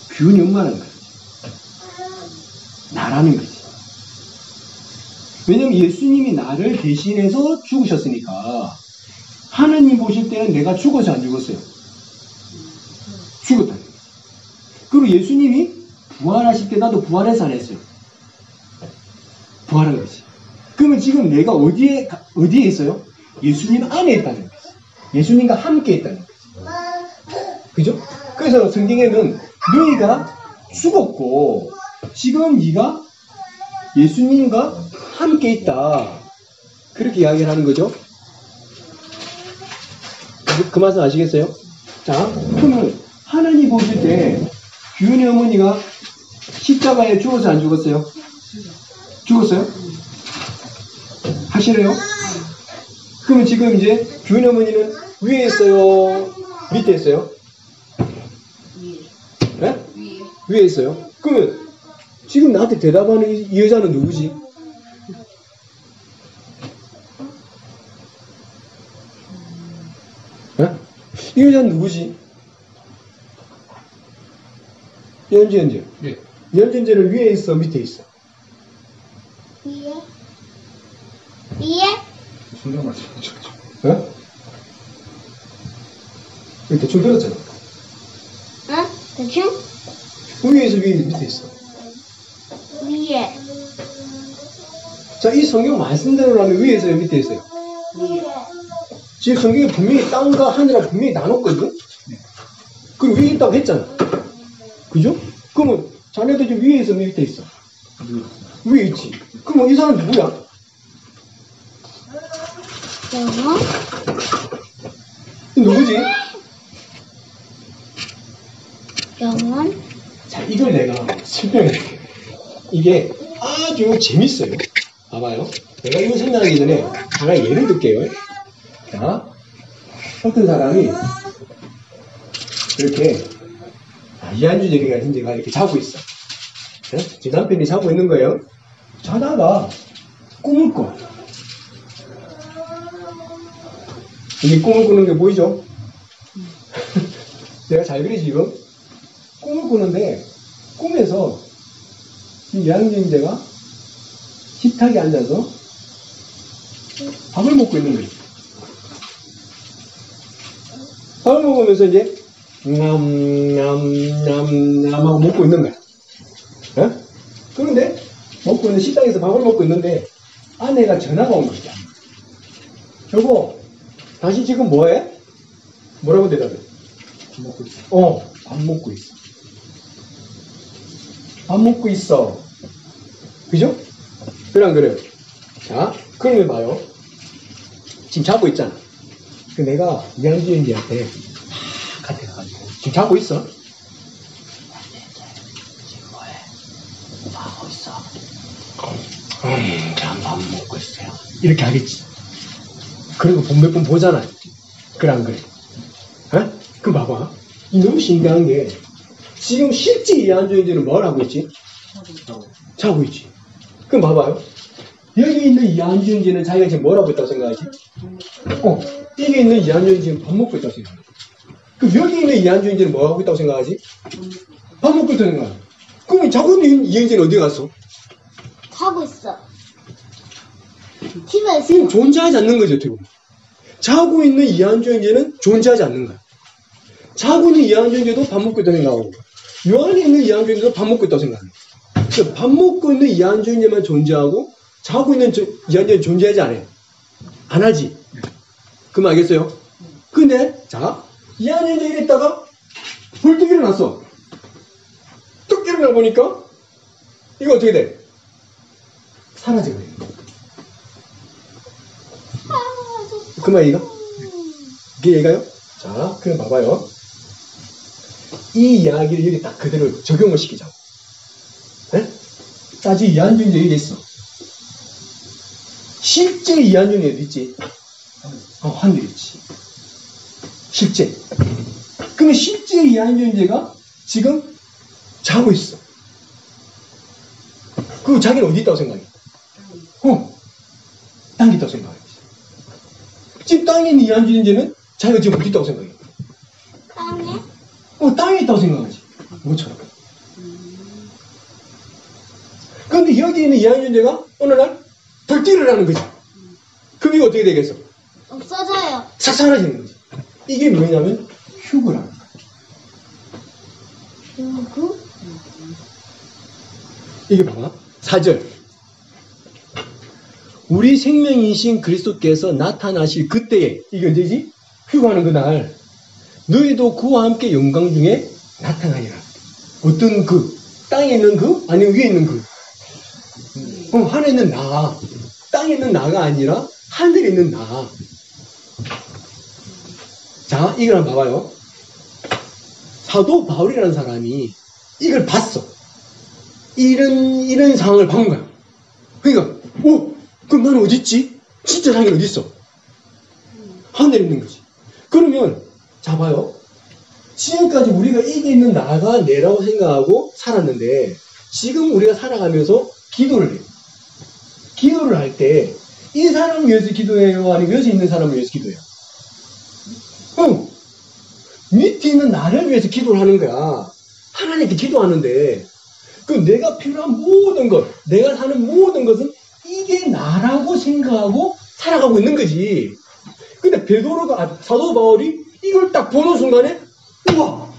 규현이 엄마라는 거지. 나라는 거지. 왜냐면 예수님이 나를 대신해서 죽으셨으니까 하나님 보실 때는 내가 죽어서 안 죽었어요. 죽었다. 그리고 예수님이 부활하실 때 나도 부활해서 안 했어요. 부활한 거지. 그러면 지금 내가 어디에 있어요? 예수님 안에 있다는 거지. 예수님과 함께 있다는 거지. 그죠? 그래서 성경에는 너희가 죽었고 지금 네가 예수님과 함께 있다. 그렇게 이야기를 하는 거죠. 그 말씀 아시겠어요? 자, 그러면 하나님 보실 때 규현이 어머니가 십자가에 죽어서 안 죽었어요? 죽었어요? 하시래요? 그러면 지금 이제 규현이 어머니는 위에 있어요? 밑에 있어요? 네? 위에 있어요? 그러면 지금 나한테 대답하는 이 여자는 누구지? 네? 이 여자는 누구지? 연재. 네. 연재는 위에 있어, 밑에 있어? 위에? 위에? 순간 말씀이죠. 네? 여기 대충 들었잖아. 응? 대충? 위에서 위에 밑에 있어. 위에. 자, 이 성경 말씀대로라면 위에서요, 밑에 있어요? 위에. 지금 성경에 분명히 땅과 하늘을 분명히 나눴거든? 그럼 위에 있다고 했잖아. 그죠? 그러면 자네도 지금 위에 있어, 밑에 있어? 위에 있지. 그럼 이 사람 누구야? 영어? 이 누구지? 영원? 자, 이걸 내가 설명해줄게. 이게 아주 재밌어요. 봐봐요. 내가 이거 설명하기 전에 하나 예를 들게요. 자, 어떤 사람이 이렇게 이한주 제리가 현재가 이렇게 자고 있어. 네? 제 남편이 자고 있는 거예요. 자다가 꿈을 꿔. 이 꿈을 꾸는 게 보이죠? 내가 잘 그리지 지금? 꿈을 꾸는데 꿈에서 이 이한주제가 식탁에 앉아서 밥을 먹고 있는 거예요. 밥을 먹으면서 이제 하고 먹고 있는 거야. 어? 그런데 먹고 있는 식당에서 밥을 먹고 있는데 아내가 전화가 온 거야. 여보, 당신 지금 뭐해? 뭐라고 대답해? 밥 먹고 있어. 밥 먹고 있어. 밥 먹고 있어. 그죠? 그래 안 그래요? 자, 그러면 봐요. 지금 자고 있잖아. 그 내가 이한주인지한테 같이 가가지고 지금 자고 있어? 지금 뭐해? 뭐 하고 있어? 참 밥 먹고 있어요. 이렇게 하겠지. 그리고 몇 번 보잖아. 그래 안 그래? 어? 그럼 봐봐. 너무 신기한 게 지금 실제 이한주인지는 뭘 하고 있지? 자고 있지. 그럼 봐봐요. 여기 있는 이한주인지는 자기가 지금 뭘 하고 있다고 생각하지? 이게 있는 이한주인지 지금 밥 먹고 있다고 생각하지. 그럼 여기 있는 이한주인지는 뭐 하고 있다고 생각하지? 밥 먹고 있다고 생각하지. 그럼 자고 있는 이한주인지는 어디 갔어? 자고 있어. 집에 있어. 지금 존재하지 않는 거죠, 어떻게 보면. 자고 있는 이한주인지는 존재하지 않는 거야. 자고 있는 이한주인지도 밥 먹고 있다고 생각하고, 요 안에 있는 이한주인지도 밥 먹고 있다고 생각하는 거야. 그러니까 밥 먹고 있는 이한주인지만 존재하고, 자고 있는 이한주인지는 존재하지 않아요. 안 하지. 그럼 알겠어요? 근데, 자, 이한주인지 이랬다가, 벌떡 일어났어. 뚝 일어나 보니까, 이거 어떻게 돼? 사라져버려. 그 말이가? 이게 얘가요? 자, 그럼 봐봐요. 이 이야기를 여기 딱 그대로 적용을 시키자고. 네? 자, 지금 이한준이 여기 있어. 실제 이한준이 어디 있지? 하늘에 있지. 실제. 그러면 실제 이한준제가 지금 자고 있어. 그 자기는 어디 있다고 생각해? 땅에 있다고 생각해. 지금 땅에 있는 이한준이는 자기가 지금 어디 있다고 생각해? 땅에? 땅에 있다고 생각하지. 뭐처럼. 그런데 여기 있는 이한준이가 어느 날 불길을 하는 거지. 그럼 이거 어떻게 되겠어? 없어져요. 싹 사라지는 거지. 이게 뭐냐면 휴거라는 거야. 누구? 이게 봐봐. 4절. 우리 생명이신 그리스도께서 나타나실 그때에, 이게 언제지? 휴거하는 그날, 너희도 그와 함께 영광 중에 나타나리라. 어떤 그? 땅에 있는 그? 아니면 위에 있는 그? 하늘에 있는 나. 땅에 있는 나가 아니라 하늘에 있는 나. 자, 이걸 한번 봐봐요. 사도 바울이라는 사람이 이걸 봤어. 이런 상황을 본 거야. 그러니까, 그럼 나는 어디 있지? 진짜 자기는 어디 있어? 하늘에 있는 거지. 그러면, 자, 봐요. 지금까지 우리가 이게 있는 나가 내라고 생각하고 살았는데, 지금 우리가 살아가면서 기도를 해요. 기도를 할 때, 이 사람을 위해서 기도해요? 아니면 여기 있는 사람을 위해서 기도해요? 밑에 있는 나를 위해서 기도를 하는 거야. 하나님께 기도하는데, 그 내가 필요한 모든 것, 내가 사는 모든 것은 이게 나라고 생각하고 살아가고 있는 거지. 근데 베드로가, 사도 바울이 이걸 딱 보는 순간에, 우와!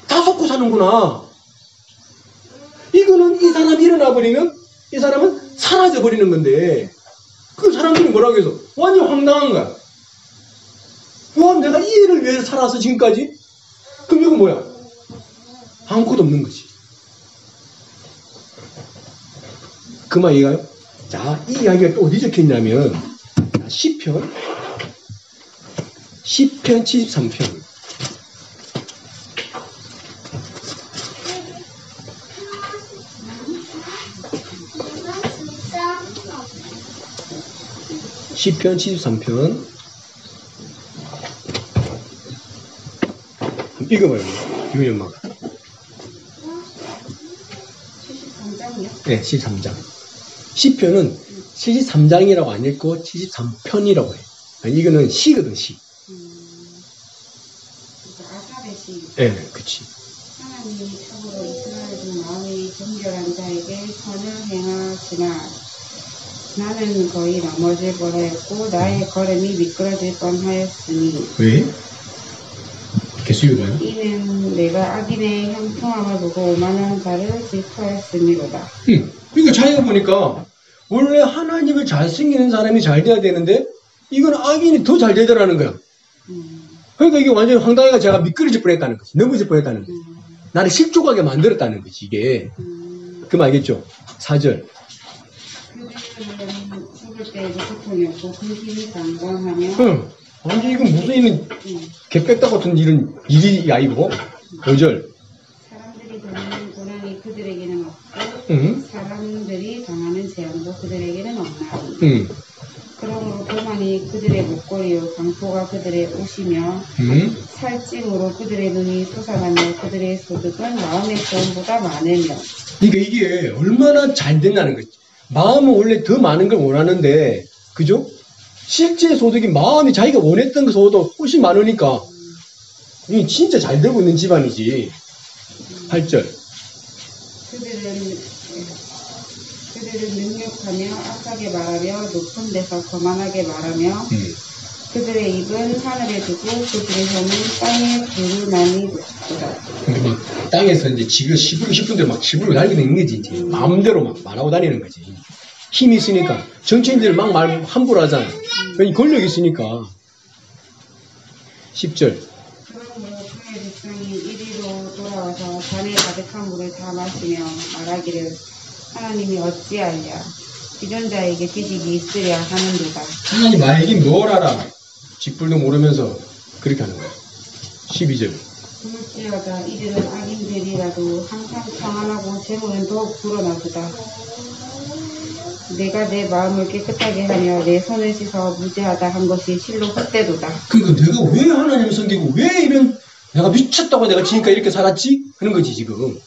다 속고 사는구나. 이거는 이 사람이 일어나 버리면 이 사람은 사라져 버리는 건데, 그 사람들이 뭐라고 해서 완전 황당한 거야. 와, 내가 이 일을 위해서 살아서 지금까지? 그럼 이거 뭐야? 아무것도 없는 거지. 그 말 이해가요? 자, 이 이야기가 또 어디 적혀 있냐면, 시편 73편. 시편 73편. 읽어봐요. 유민 엄마가. 73장이요? 네, 73장. 시편은 73장이라고 안 읽고 73편이라고 해. 이거는 시거든, 시. 아삽의 시. 네, 그치. 하나님이 참으로 이스라엘 중 마음이 정결한 자에게 선을 행하시나 나는 거의 넘어질 뻔하였고 나의 걸음이 미끄러질 뻔하였으니 왜? 계속 읽어봐요. 이는 내가 악인의 형통함을 보고 오만한 자를 질투하였음이로다. 그러니까 자기가 보니까 원래 하나님을 잘 섬기는 사람이 잘 돼야 되는데 이건 악인이 더 잘 되더라는 거야. 그러니까 이게 완전히 황당해가 제가 미끄러질 뻔했다는 거지. 넘어질 뻔했다는 거지. 나를 실족하게 만들었다는 거지, 이게. 그럼 알겠죠? 4절. 그들은 죽을 때에도 고통이 없고 근심이 장관하며 완전 이건 무슨 이런 개백다 같은 이런 일이 아니고 5절. 사람들이 당하는 고난이 그들에게는 없고 사람들이 당하는 재앙도 그들에게는 없나니 그러므로 교만이 그들의 목걸이요 강포가 그들의 옷이며 살찜으로 그들의 눈이 솟아나며 그들의 소득은 마음의 고음보다 많으며. 그러니까 이게 얼마나 잘 된다는 거지. 마음은 원래 더 많은 걸 원하는데, 그죠? 실제 소득이 마음이 자기가 원했던 것보다 훨씬 많으니까 이게 진짜 잘 되고 있는 집안이지. 8절. 그들은 능욕하며 악하게 말하며 높은 데서 거만하게 말하며 그들의 입은 하늘에 두고 그들의 혀는 땅에 부르나니 높도다. 땅에서 이제 지가 시부르고 싶은 대로 막 시부르고 달리는 거지. 이제. 마음대로 막 말하고 다니는 거지. 힘이 있으니까. 정치인들 막 말 함부로 하잖아. 권력이 있으니까. 10절. 그러므로 그의 백성이 이리로 돌아와서 잔에 가득한 물을 다 마시며 말하기를 하나님이 어찌하랴 이런 자에게 지식이 있으랴 하는도다. 하나님 말긴 뭘 알아. 쥐뿔도 모르면서 그렇게 하는 거야. 12절. 그럴지어다 이들은 악인들이라도 항상 평안하고 재물은 더욱 불어나도다. 내가 내 마음을 깨끗하게 하며 내 손을 씻어 무죄하다 한 것이 실로 헛되도다. 그러니까 내가 왜 하나님을 섬기고 왜 이런 내가 미쳤다고 내가 지금까지 이렇게 살았지? 하는 거지, 지금.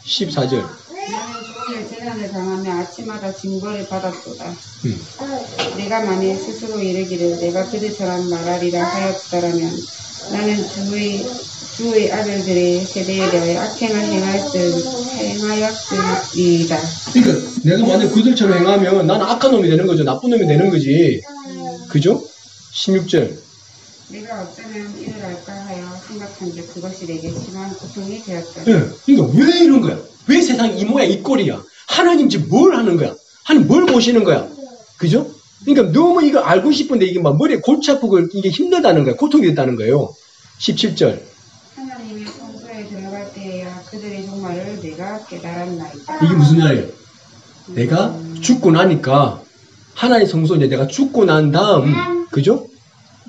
14절. 나는 종일 재난을 당하며 아침마다 징벌을 받았도다. 내가 만일 스스로 이르기를 내가 그들처럼 말하리라 하였더라면 나는 주의 아들들의 세대에 대하여 악행을 행하였으리이다. 그러니까 내가 만약 그들처럼 행하면 나는 악한 놈이 되는 거죠. 나쁜 놈이 되는 거지. 그죠? 16절. 내가 어쩌면 이를 알까 하여 생각한즉 그것이 내게 심한 고통이 되었다. 네. 그러니까 왜 이런 거야? 왜 세상이 이 모양 이 꼴이야? 하나님 지금 뭘 하는 거야? 하나님 뭘 보시는 거야? 그죠? 그러니까 너무 이거 알고 싶은데 이게 막 머리에 골치 아프고 이게 힘들다는 거야. 고통이 됐다는 거예요. 17절. 하나님의 성소에 들어갈 때에야 그들의 종말을 내가 깨달았나이다. 이게 무슨 말이에요? 내가 죽고 나니까 하나님 성소에 내가 죽고 난 다음 그죠?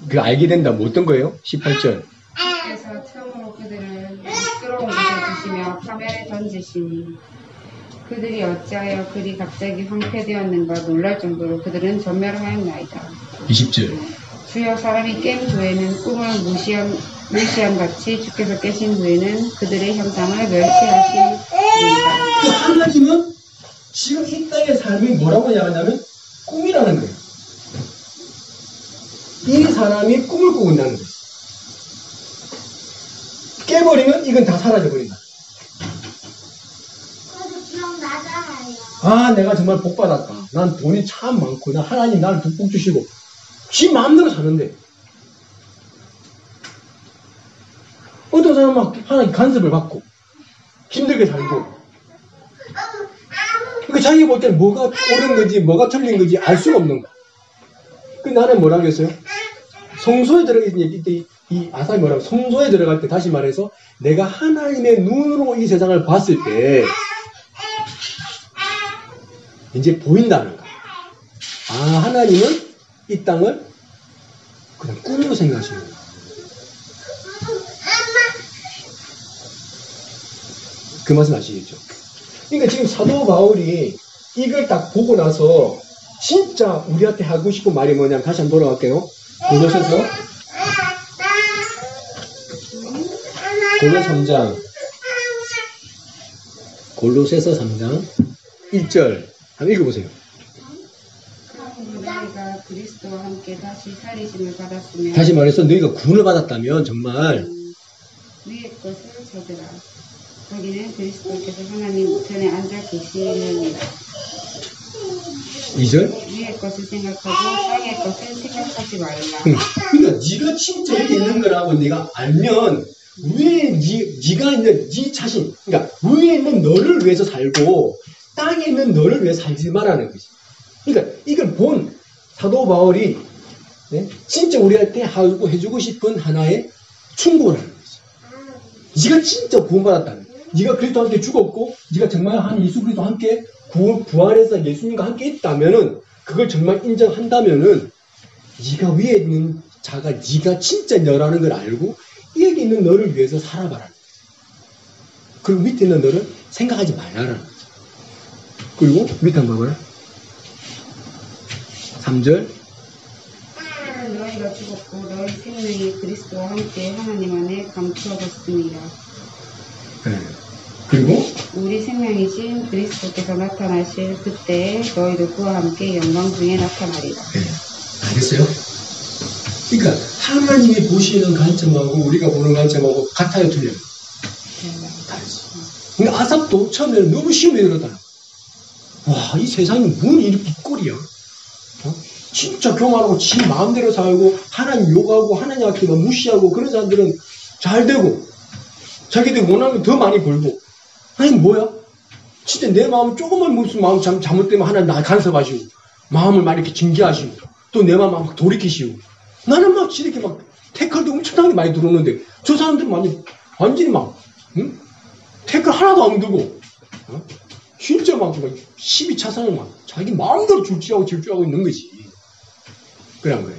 그 알게 된다. 뭐 어떤 거예요? 18절. 그래서 처음으로 그들을 시끄러운 곳에 두시며 파멸에 던지시니 그들이 어찌하여 그리 갑자기 황폐되었는가 놀랄 정도로 그들은 전멸하였나이다. 20절. 주여 사람이 깬 후에는 꿈을 무시함같이 주께서 깨신 후에는 그들의 형상을 멸시하시리이다. 그 하나님은 지금 이 땅의 삶이 뭐라고 이야기하냐면 꿈이라는 거예요. 이 사람이 꿈을 꾸고 있다는 거예요. 깨버리면 이건 다 사라져버린다. 그래도 기억나잖아요. 아, 내가 정말 복받았다. 난 돈이 참 많고, 나 하나님 나를 듬뿍 주시고, 지 마음대로 사는데. 어떤 사람은 막 하나님 간섭을 받고, 힘들게 살고. 그러니까 자기가 볼 때는 뭐가 옳은 건지, 뭐가 틀린 건지 알 수가 없는 거야. 그 나는 뭐라 그랬어요? 성소에 들어갈 때, 이 아사히 뭐라고, 성소에 들어갈 때 다시 말해서, 내가 하나님의 눈으로 이 세상을 봤을 때, 이제 보인다는 거야. 아, 하나님은 이 땅을 그냥 꿈으로 생각하시는 거야. 그 말씀 아시겠죠? 그러니까 지금 사도 바울이 이걸 딱 보고 나서 진짜 우리한테 하고 싶은 말이 뭐냐면 다시 한번 돌아갈게요. 골로새서 3장 골로새서 3장 1절 한번 읽어보세요. 너희가 그리스도와 함께 다시 살리심을 받았으면 다시 말해서 너희가 구원을 받았다면 정말 위의 것을 찾으라. 거기는 그리스도께서 하나님 우편에 앉아 계시느니라. 2절 위의 것을 생각하고 땅의 것을 생각하지 말라. 그러니까 네가 진짜 이렇게 있는 거라고 네가 알면 위에 네가 있는 네 자신, 그러니까 위에 있는 너를 위해서 살고 땅에 있는 너를 위해 살지 말라는 거지. 그러니까 이걸 본 사도 바울이 진짜 우리한테 하고 해주고 싶은 하나의 충고라는 거지. 네가 진짜 구원받았다는 거야. 네가 그리스도와 함께 죽었고 네가 정말 한 예수 그리스도와 함께 부활해서 예수님과 함께 있다면은 그걸 정말 인정한다면은 네가 위에 있는 자가 네가 진짜 너라는 걸 알고 여기 있는 너를 위해서 살아봐라는 거야. 그리고 밑에 있는 너를 생각하지 말라는 거지. 그리고 밑에 한번 봐봐요. 3절 너희가 죽었고 너희 생명이 그리스도와 함께 하나님 안에 감추어졌습니다. 네. 그리고 우리 생명이신 그리스도께서 나타나실 그때에 너희도 그와 함께 영광 중에 나타나리라. 네. 알겠어요? 그러니까 하나님이 보시는 관점하고 우리가 보는 관점하고 같아요, 틀려요? 다르지. 그러니까 아삽도 처음에는 너무 시험에 들었다. 와, 이 세상이 뭔 이렇게 꼴이야? 진짜 교만하고 지 마음대로 살고 하나님 욕하고 하나님 앞에만 무시하고 그런 사람들은 잘 되고 자기들 원하는 더 많이 벌고 아니 뭐야? 진짜 내 마음 조금만 무슨 마음 잘못되면 하나님 나 간섭하시고 마음을 막 이렇게 징계하시고 또 내 마음 막 돌이키시고 나는 막 이렇게 막 태클도 엄청나게 많이 들어오는데 저 사람들은 완전히 막 응? 태클 하나도 안 들고 진짜 막 12차선을 막 자기 마음대로 질주하고 있는 거지. 그런 거예요.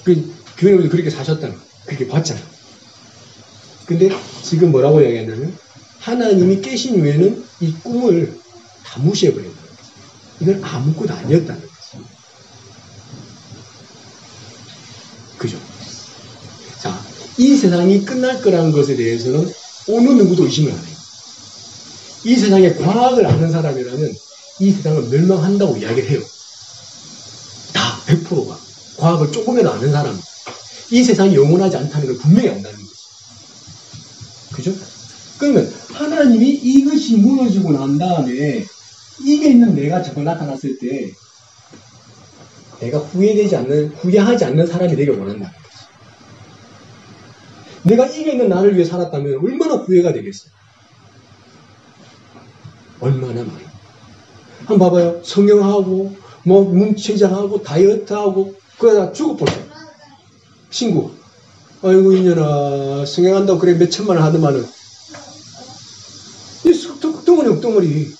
그 교회님도 그렇게 사셨다는 거, 그렇게 봤잖아. 근데 지금 뭐라고 얘기했냐면 하나님이 깨신 후에는 이 꿈을 다 무시해버린다는 거지. 이건 아무것도 아니었다는 거지. 그죠? 이 세상이 끝날 거라는 것에 대해서는 어느 누구도 의심을 안 해요. 이 세상에 과학을 아는 사람이라면 이 세상은 멸망한다고 이야기를 해요. 다 100%가. 과학을 조금이라도 아는 사람. 이 세상이 영원하지 않다는 걸 분명히 안다는 거죠. 그죠? 그러면 하나님이 이것이 무너지고 난 다음에 이게 있는 내가 저거 나타났을 때 내가 후회하지 않는 사람이 되길 원한다는 거지. 내가 이게 있는 나를 위해 살았다면 얼마나 후회가 되겠어요? 얼마나 많이. 한번 봐봐요. 성형하고, 문체장하고, 다이어트하고, 그러다 죽어버려. 친구. 아이고, 이년아, 성형한다고 그래, 몇 천만 원 하더만은. 이 덩어리.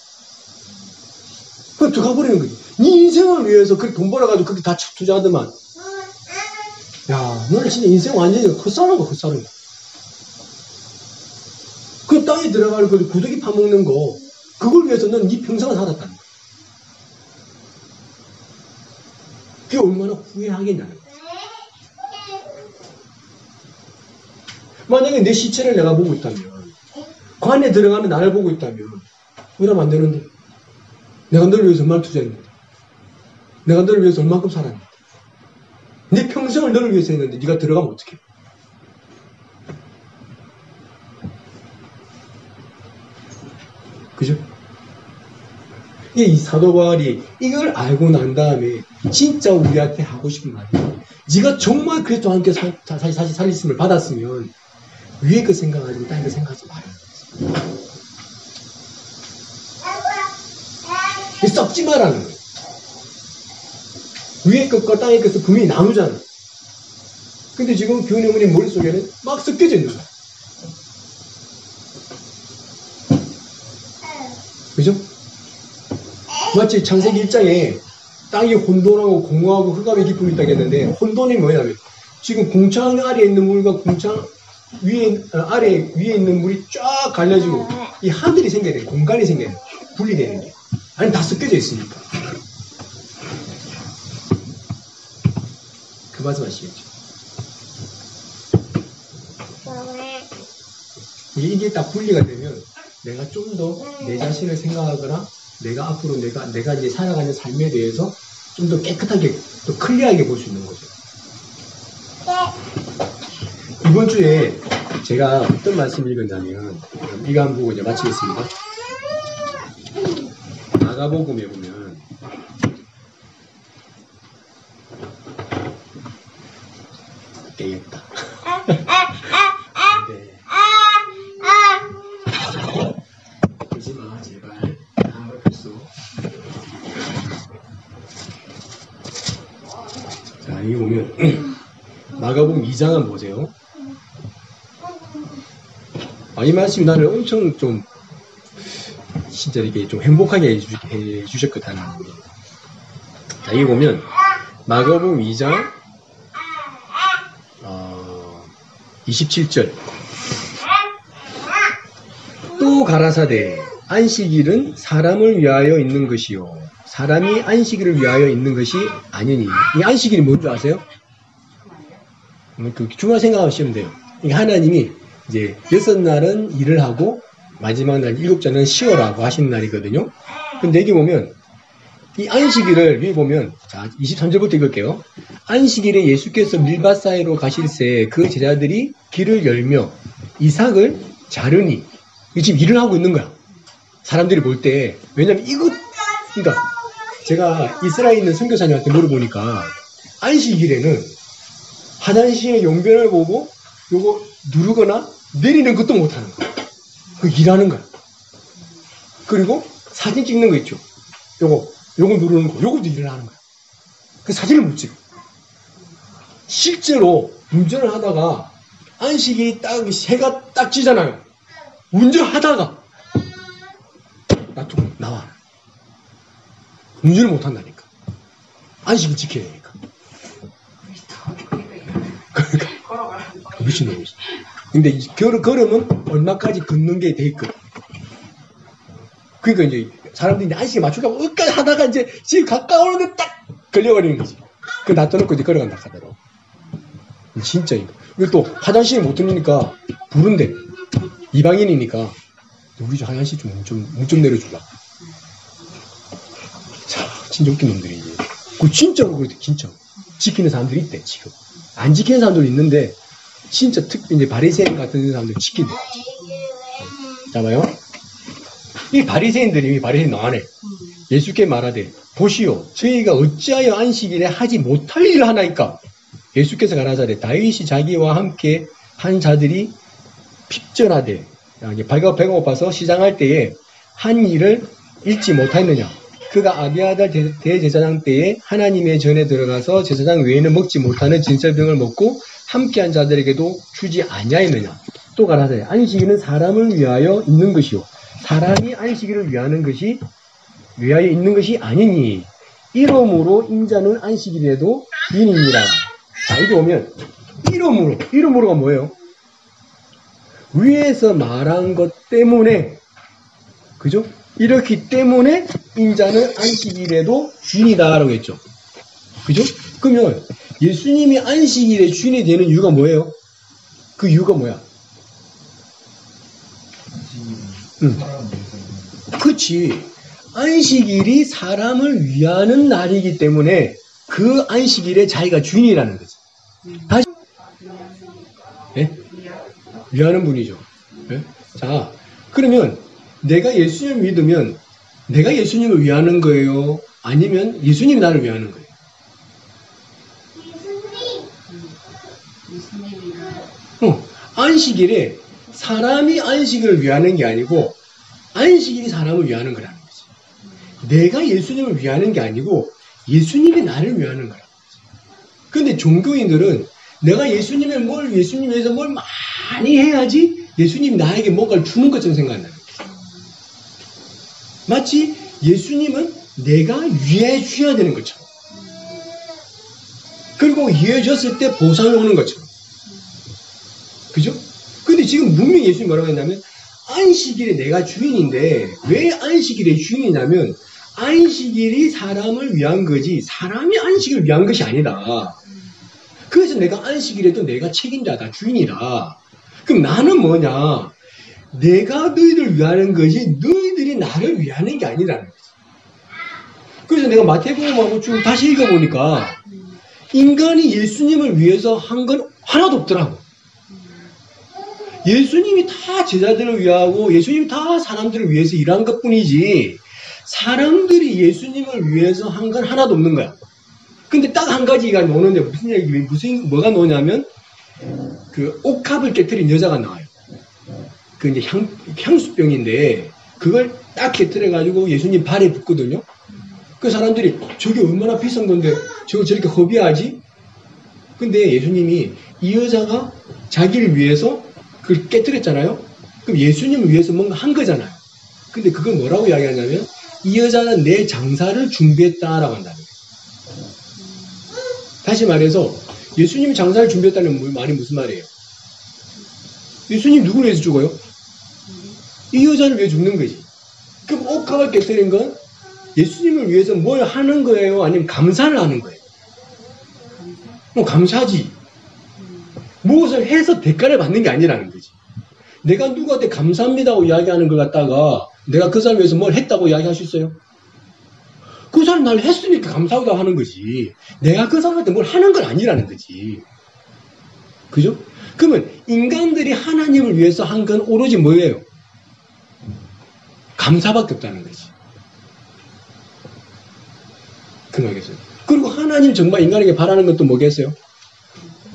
그거 들어가버리는 거지. 네 인생을 위해서 그렇게 돈 벌어가지고 그렇게 다 투자하더만. 야, 너는 진짜 인생 완전히 헛사는 거. 그 땅에 들어가는 그 구더기 파먹는 거, 그걸 위해서 너는 네 평생을 살았다는 거야. 그게 얼마나 후회하겠냐는 거야. 만약에 내 시체를 내가 보고 있다면, 관에 들어가는 나를 보고 있다면, 이러면 안 되는데. 내가 너를 위해서 얼마나 투자했는데. 내가 너를 위해서 얼마큼 살았는데. 내 평생을 너를 위해서 했는데 네가 들어가면 어떡해? 그죠? 이 사도 바울이 이걸 알고 난 다음에 진짜 우리한테 하고 싶은 말이에요. 네가 정말 그리스도와 함께 다시 살리심을 받았으면 위에 거 생각하지 땅에 거 생각하지 말아요. 썩지 말라는 거예요. 위에 것과 땅의 것은 분명히 나누잖아. 근데 지금 교훈 어머님 머릿속에는 막 섞여져 있는 거야. 그죠? 마치 창세기 1장에 땅이 혼돈하고 공허하고 흑암의 기품이 있다고 했는데, 혼돈이 뭐냐면 지금 궁창 아래에 있는 물과 궁창 위에 있는 물이 쫙 갈려지고 이 하늘이 생겨야 돼. 공간이 생겨야 돼. 분리되는 게. 아니 다 섞여져 있으니까. 그 말씀 아시겠죠? 이게 딱 분리가 되면 내가 좀 더 내 자신을 생각하거나 내가 앞으로 내가 이제 살아가는 삶에 대해서 좀 더 깨끗하게 또 클리어하게 볼 수 있는 거죠. 이번 주에 제가 어떤 말씀을 읽었냐면 이거 한번 보고 이제 마치겠습니다. 마가복음에 보면 되겠다. 네. 보지마 제발. 벌써. 자, 여기 보면 마가복음 2장 한번 보세요. 이 말씀이 나를 엄청 좀 진짜 이렇게 좀 행복하게 해주셨거든. 자, 여기 보면 마가복음 2장 27절. 또 가라사대 안식일은 사람을 위하여 있는 것이요 사람이 안식일을 위하여 있는 것이 아니니. 이 안식일이 뭔지 아세요? 그 주말 생각하시면 돼요. 하나님이 이제 6날은 일을 하고 마지막 날 7날은 쉬어라고 하시는 날이거든요. 근데 여기 보면 이 안식일을 위에 보면 자 23절부터 읽을게요. 안식일에 예수께서 밀밭 사이로 가실새 그 제자들이 길을 열며 이삭을 자르니. 지금 일을 하고 있는 거야. 사람들이 볼 때. 왜냐면 그러니까 제가 이스라엘에 있는 선교사님한테 물어보니까 안식일에는 화장실에 용변을 보고 요거 누르거나 내리는 것도 못하는 거야. 그 일하는 거야. 그리고 사진 찍는 거 있죠. 요거 누르는 거. 요것도 일을 하는 거야. 그 사진을 못 찍어. 실제로 운전을 하다가 안식일이 딱 해가 딱 지잖아요. 운전하다가 놔두고 나와. 운전을 못한다니까. 안식을 지켜야 되니까. 그러니까 미친놈이지. 근데 걸으면 얼마까지 걷는 게 돼 있거든. 그러니까 이제 사람들이 안식에 맞추려고 끝까지 하다가 이제 집 가까우는데 딱 걸려버리는 거지. 그 놔둬놓고 이제 걸어간다 하더라고. 진짜 이거. 그리고 또 화장실에 못 들으니까 부른대. 이방인이니까 우리 집 화장실 좀 내려주라. 자, 진짜 웃긴 놈들이지. 그 진짜로 그렇대, 진짜. 지키는 사람들이 있대, 지금. 안 지키는 사람도 있는데, 진짜 이제 바리새인 같은 사람들 지킨대. 자, 봐요. 이 바리새인들이 바리새인 나와네. 예수께 말하되, 보시오, 저희가 어찌하여 안식일에 하지 못할 일을 하나이까? 예수께서 가라사대, 다윗이 자기와 함께 한 자들이 핍전하되, 배가 고파서 시장할 때에 한 일을 잃지 못하였느냐? 그가 아비아달 대제사장 때에 하나님의 전에 들어가서 제사장 외에는 먹지 못하는 진설병을 먹고 함께한 자들에게도 주지 아니하였느냐? 또 가라사대, 안식일은 사람을 위하여 있는 것이요, 사람이 안식일을 위하여 있는 것이 아니니, 이러므로 인자는 안식일에도 주인이니라. 자, 여기 오면 이러므로가 뭐예요? 위에서 말한 것 때문에, 그죠? 이렇기 때문에 인자는 안식일에도 주인이다라고 했죠. 그죠? 그러면 예수님이 안식일의 주인이 되는 이유가 뭐예요? 그 이유가 뭐야? 그치. 안식일이 사람을 위하는 날이기 때문에 그 안식일에 자기가 주인이라는 거지. 다시, 예? 위하는 분이죠. 예? 자, 그러면 내가 예수님을 믿으면 내가 예수님을 위하는 거예요? 아니면 예수님이 나를 위하는 거예요? 안식일에 사람이 안식을 위하는 게 아니고 안식일이 사람을 위하는 거라는 거지. 내가 예수님을 위하는 게 아니고 예수님이 나를 위하는 거라는 거지. 그런데 종교인들은 내가 예수님 위해서 뭘 많이 해야지 예수님이 나에게 뭔가를 주는 것처럼 생각한다는 거지. 마치 예수님은 내가 위해 주셔야 되는 것처럼. 그리고 위해 줬을 때 보상이 오는 것처럼. 그죠? 근데 지금 분명히 예수님이 뭐라고 했냐면 안식일에 내가 주인인데 왜 안식일의 주인이냐면 안식일이 사람을 위한 거지 사람이 안식일을 위한 것이 아니다. 그래서 내가 안식일에도 내가 책임자다, 주인이다. 그럼 나는 뭐냐? 내가 너희를 위하는 것이 너희들이 나를 위하는 게 아니라는 거지. 그래서 내가 마태복음하고 쭉 다시 읽어보니까 인간이 예수님을 위해서 한 건 하나도 없더라고. 예수님이 다 제자들을 위하고 예수님이 다 사람들을 위해서 일한 것뿐이지 사람들이 예수님을 위해서 한 건 하나도 없는 거야. 근데 딱 한 가지가 노는데 뭐가 노냐면 그 옥합을 깨트린 여자가 나와요. 그 이제 향수병인데 그걸 딱 깨트려가지고 예수님 발에 붓거든요. 그 사람들이 저게 얼마나 비싼 건데 저거 저렇게 허비하지? 근데 예수님이 이 여자가 자기를 위해서 그걸 깨뜨렸잖아요. 그럼 예수님을 위해서 뭔가 한 거잖아요. 근데 그걸 뭐라고 이야기하냐면 이 여자는 내 장사를 준비했다라고 한다는 거예요. 다시 말해서 예수님이 장사를 준비했다는 말이 무슨 말이에요? 예수님 누구를 위해서 죽어요? 이 여자를 위해 죽는 거지. 그럼 옥합을 깨뜨린 건 예수님을 위해서 뭘 하는 거예요? 아니면 감사를 하는 거예요? 감사지. 무엇을 해서 대가를 받는 게 아니라는 거지. 내가 누구한테 감사합니다고 이야기하는 걸 갖다가 내가 그 사람 위해서 뭘 했다고 이야기할 수 있어요? 그 사람 나를 했으니까 감사하다고 하는 거지. 내가 그 사람한테 뭘 하는 건 아니라는 거지. 그죠? 그러면 인간들이 하나님을 위해서 한 건 오로지 뭐예요? 감사밖에 없다는 거지. 그 말이겠어요. 그리고 하나님 정말 인간에게 바라는 것도 뭐겠어요?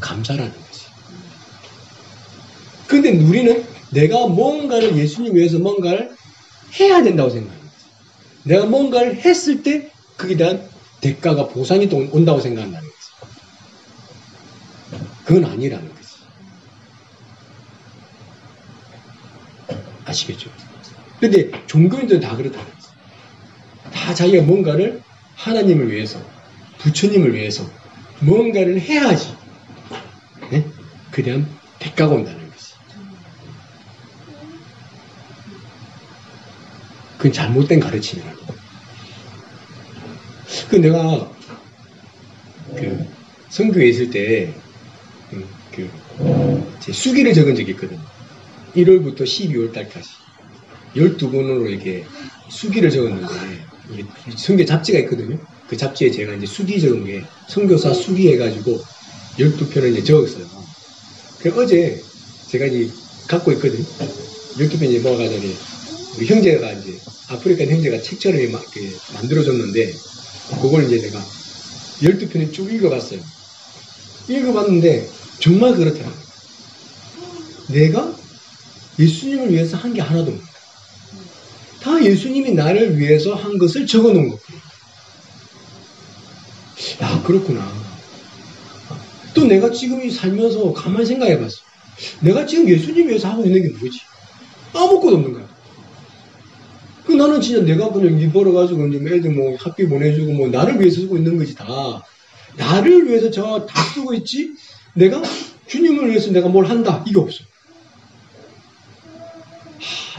감사라는 거지. 근데 우리는 내가 뭔가를 예수님 위해서 뭔가를 해야 된다고 생각하는 거지. 내가 뭔가를 했을 때 그에 대한 대가가 보상이 또 온다고 생각한다는 거지. 그건 아니라는 거지. 아시겠죠? 근데 종교인들은 다 그렇다는 거지. 다 자기가 뭔가를 하나님을 위해서, 부처님을 위해서 뭔가를 해야지. 네? 그에 대한 대가가 온다는 거지. 그건 잘못된 가르침이라고. 그 내가 그 선교에 있을 때 그 제 수기를 적은 적이 있거든요. 1월부터 12월 달까지 12권으로 이렇게 수기를 적었는데 이게 성경 잡지가 있거든요. 그 잡지에 제가 이제 수기 적은 게 선교사 수기 해가지고 12편을 이제 적었어요. 그래서 어제 제가 이제 갖고 있거든요. 12편 이제 모아가지고 우리 형제가 이제 아프리카 형제가 책처럼 이렇게 만들어줬는데 그걸 이제 내가 12편을 쭉 읽어봤어요. 읽어봤는데 정말 그렇더라고요. 내가 예수님을 위해서 한 게 하나도 없다. 다 예수님이 나를 위해서 한 것을 적어놓은 거구나. 야, 그렇구나. 또 내가 지금 살면서 가만히 생각해봤어. 내가 지금 예수님 위해서 하고 있는 게 뭐지? 아무것도 없는 거야. 그 나는 진짜 내가 그냥 일 벌어가지고 이제 애들 뭐 학비 보내주고 뭐 나를 위해서 쓰고 있는 거지 다. 나를 위해서 저 다 쓰고 있지? 내가 주님을 위해서 내가 뭘 한다. 이게 없어.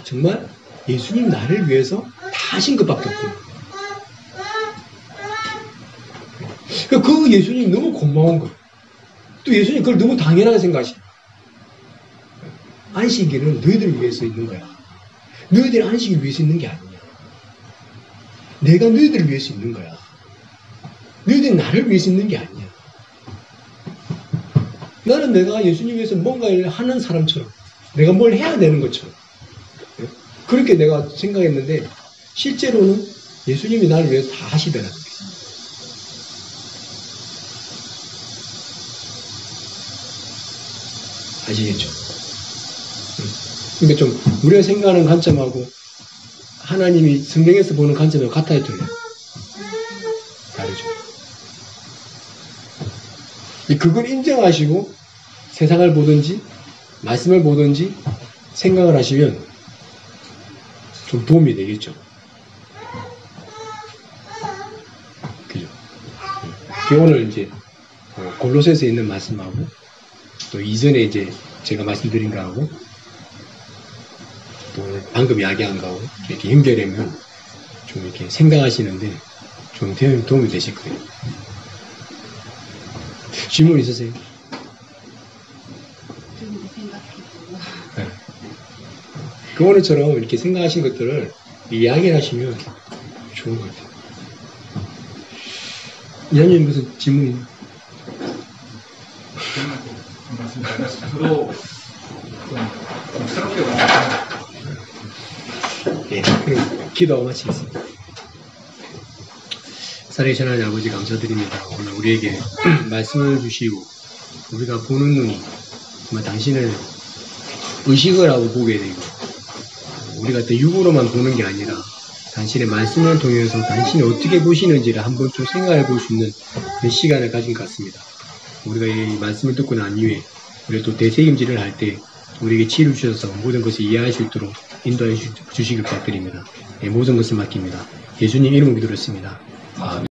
정말 예수님 나를 위해서 다 하신 것밖에 없고. 그 예수님 너무 고마운 거야. 또 예수님 그걸 너무 당연하게 생각하시네. 안식일은 너희들을 위해서 있는 거야. 너희들이 안식일 위해서 있는 게 아니야. 내가 너희들을 위해서 있는 거야. 너희들이 나를 위해서 있는 게 아니야. 나는 내가 예수님 위해서 뭔가를 하는 사람처럼 내가 뭘 해야 되는 것처럼 그렇게 내가 생각했는데 실제로는 예수님이 나를 위해서 다 하시더라고요. 아시겠죠? 그러니까 좀 우리가 생각하는 관점하고 하나님이 성경에서 보는 관점하고 같아야 돼요. 다르죠. 그걸 인정하시고 세상을 보든지 말씀을 보든지 생각을 하시면 좀 도움이 되겠죠. 그죠? 오늘 이제 골로새서에 있는 말씀하고 또 이전에 이제 제가 말씀드린 거하고 또 방금 이야기한 거하고 이렇게 연결하면 좀 이렇게 생각하시는데 좀 도움이 되실 거예요. 질문 있으세요? 좀 생각해보고. 네. 그 오늘처럼 이렇게 생각하신 것들을 이야기를 하시면 좋은 것 같아요. 이한님 무슨 질문이? 저도 좀 새롭게 보니까 네, 그럼 기도하고 마치겠습니다. 살아계신 하나님 아버지 감사드립니다. 오늘 우리에게 말씀을 주시고 우리가 보는 눈이 정말 당신을 의식을 하고 보게 되고 우리가 또 육으로만 보는 게 아니라 당신의 말씀을 통해서 당신이 어떻게 보시는지를 한번 좀 생각해 볼 수 있는 그런 시간을 가진 것 같습니다. 우리가 이 말씀을 듣고 난 이후에 우리가 또 대책임질을 할 때 우리에게 치유 주셔서 모든 것을 이해할 수 있도록 인도해 주시길 부탁드립니다. 네, 모든 것을 맡깁니다. 예수님 이름으로 기도했습니다. 아멘.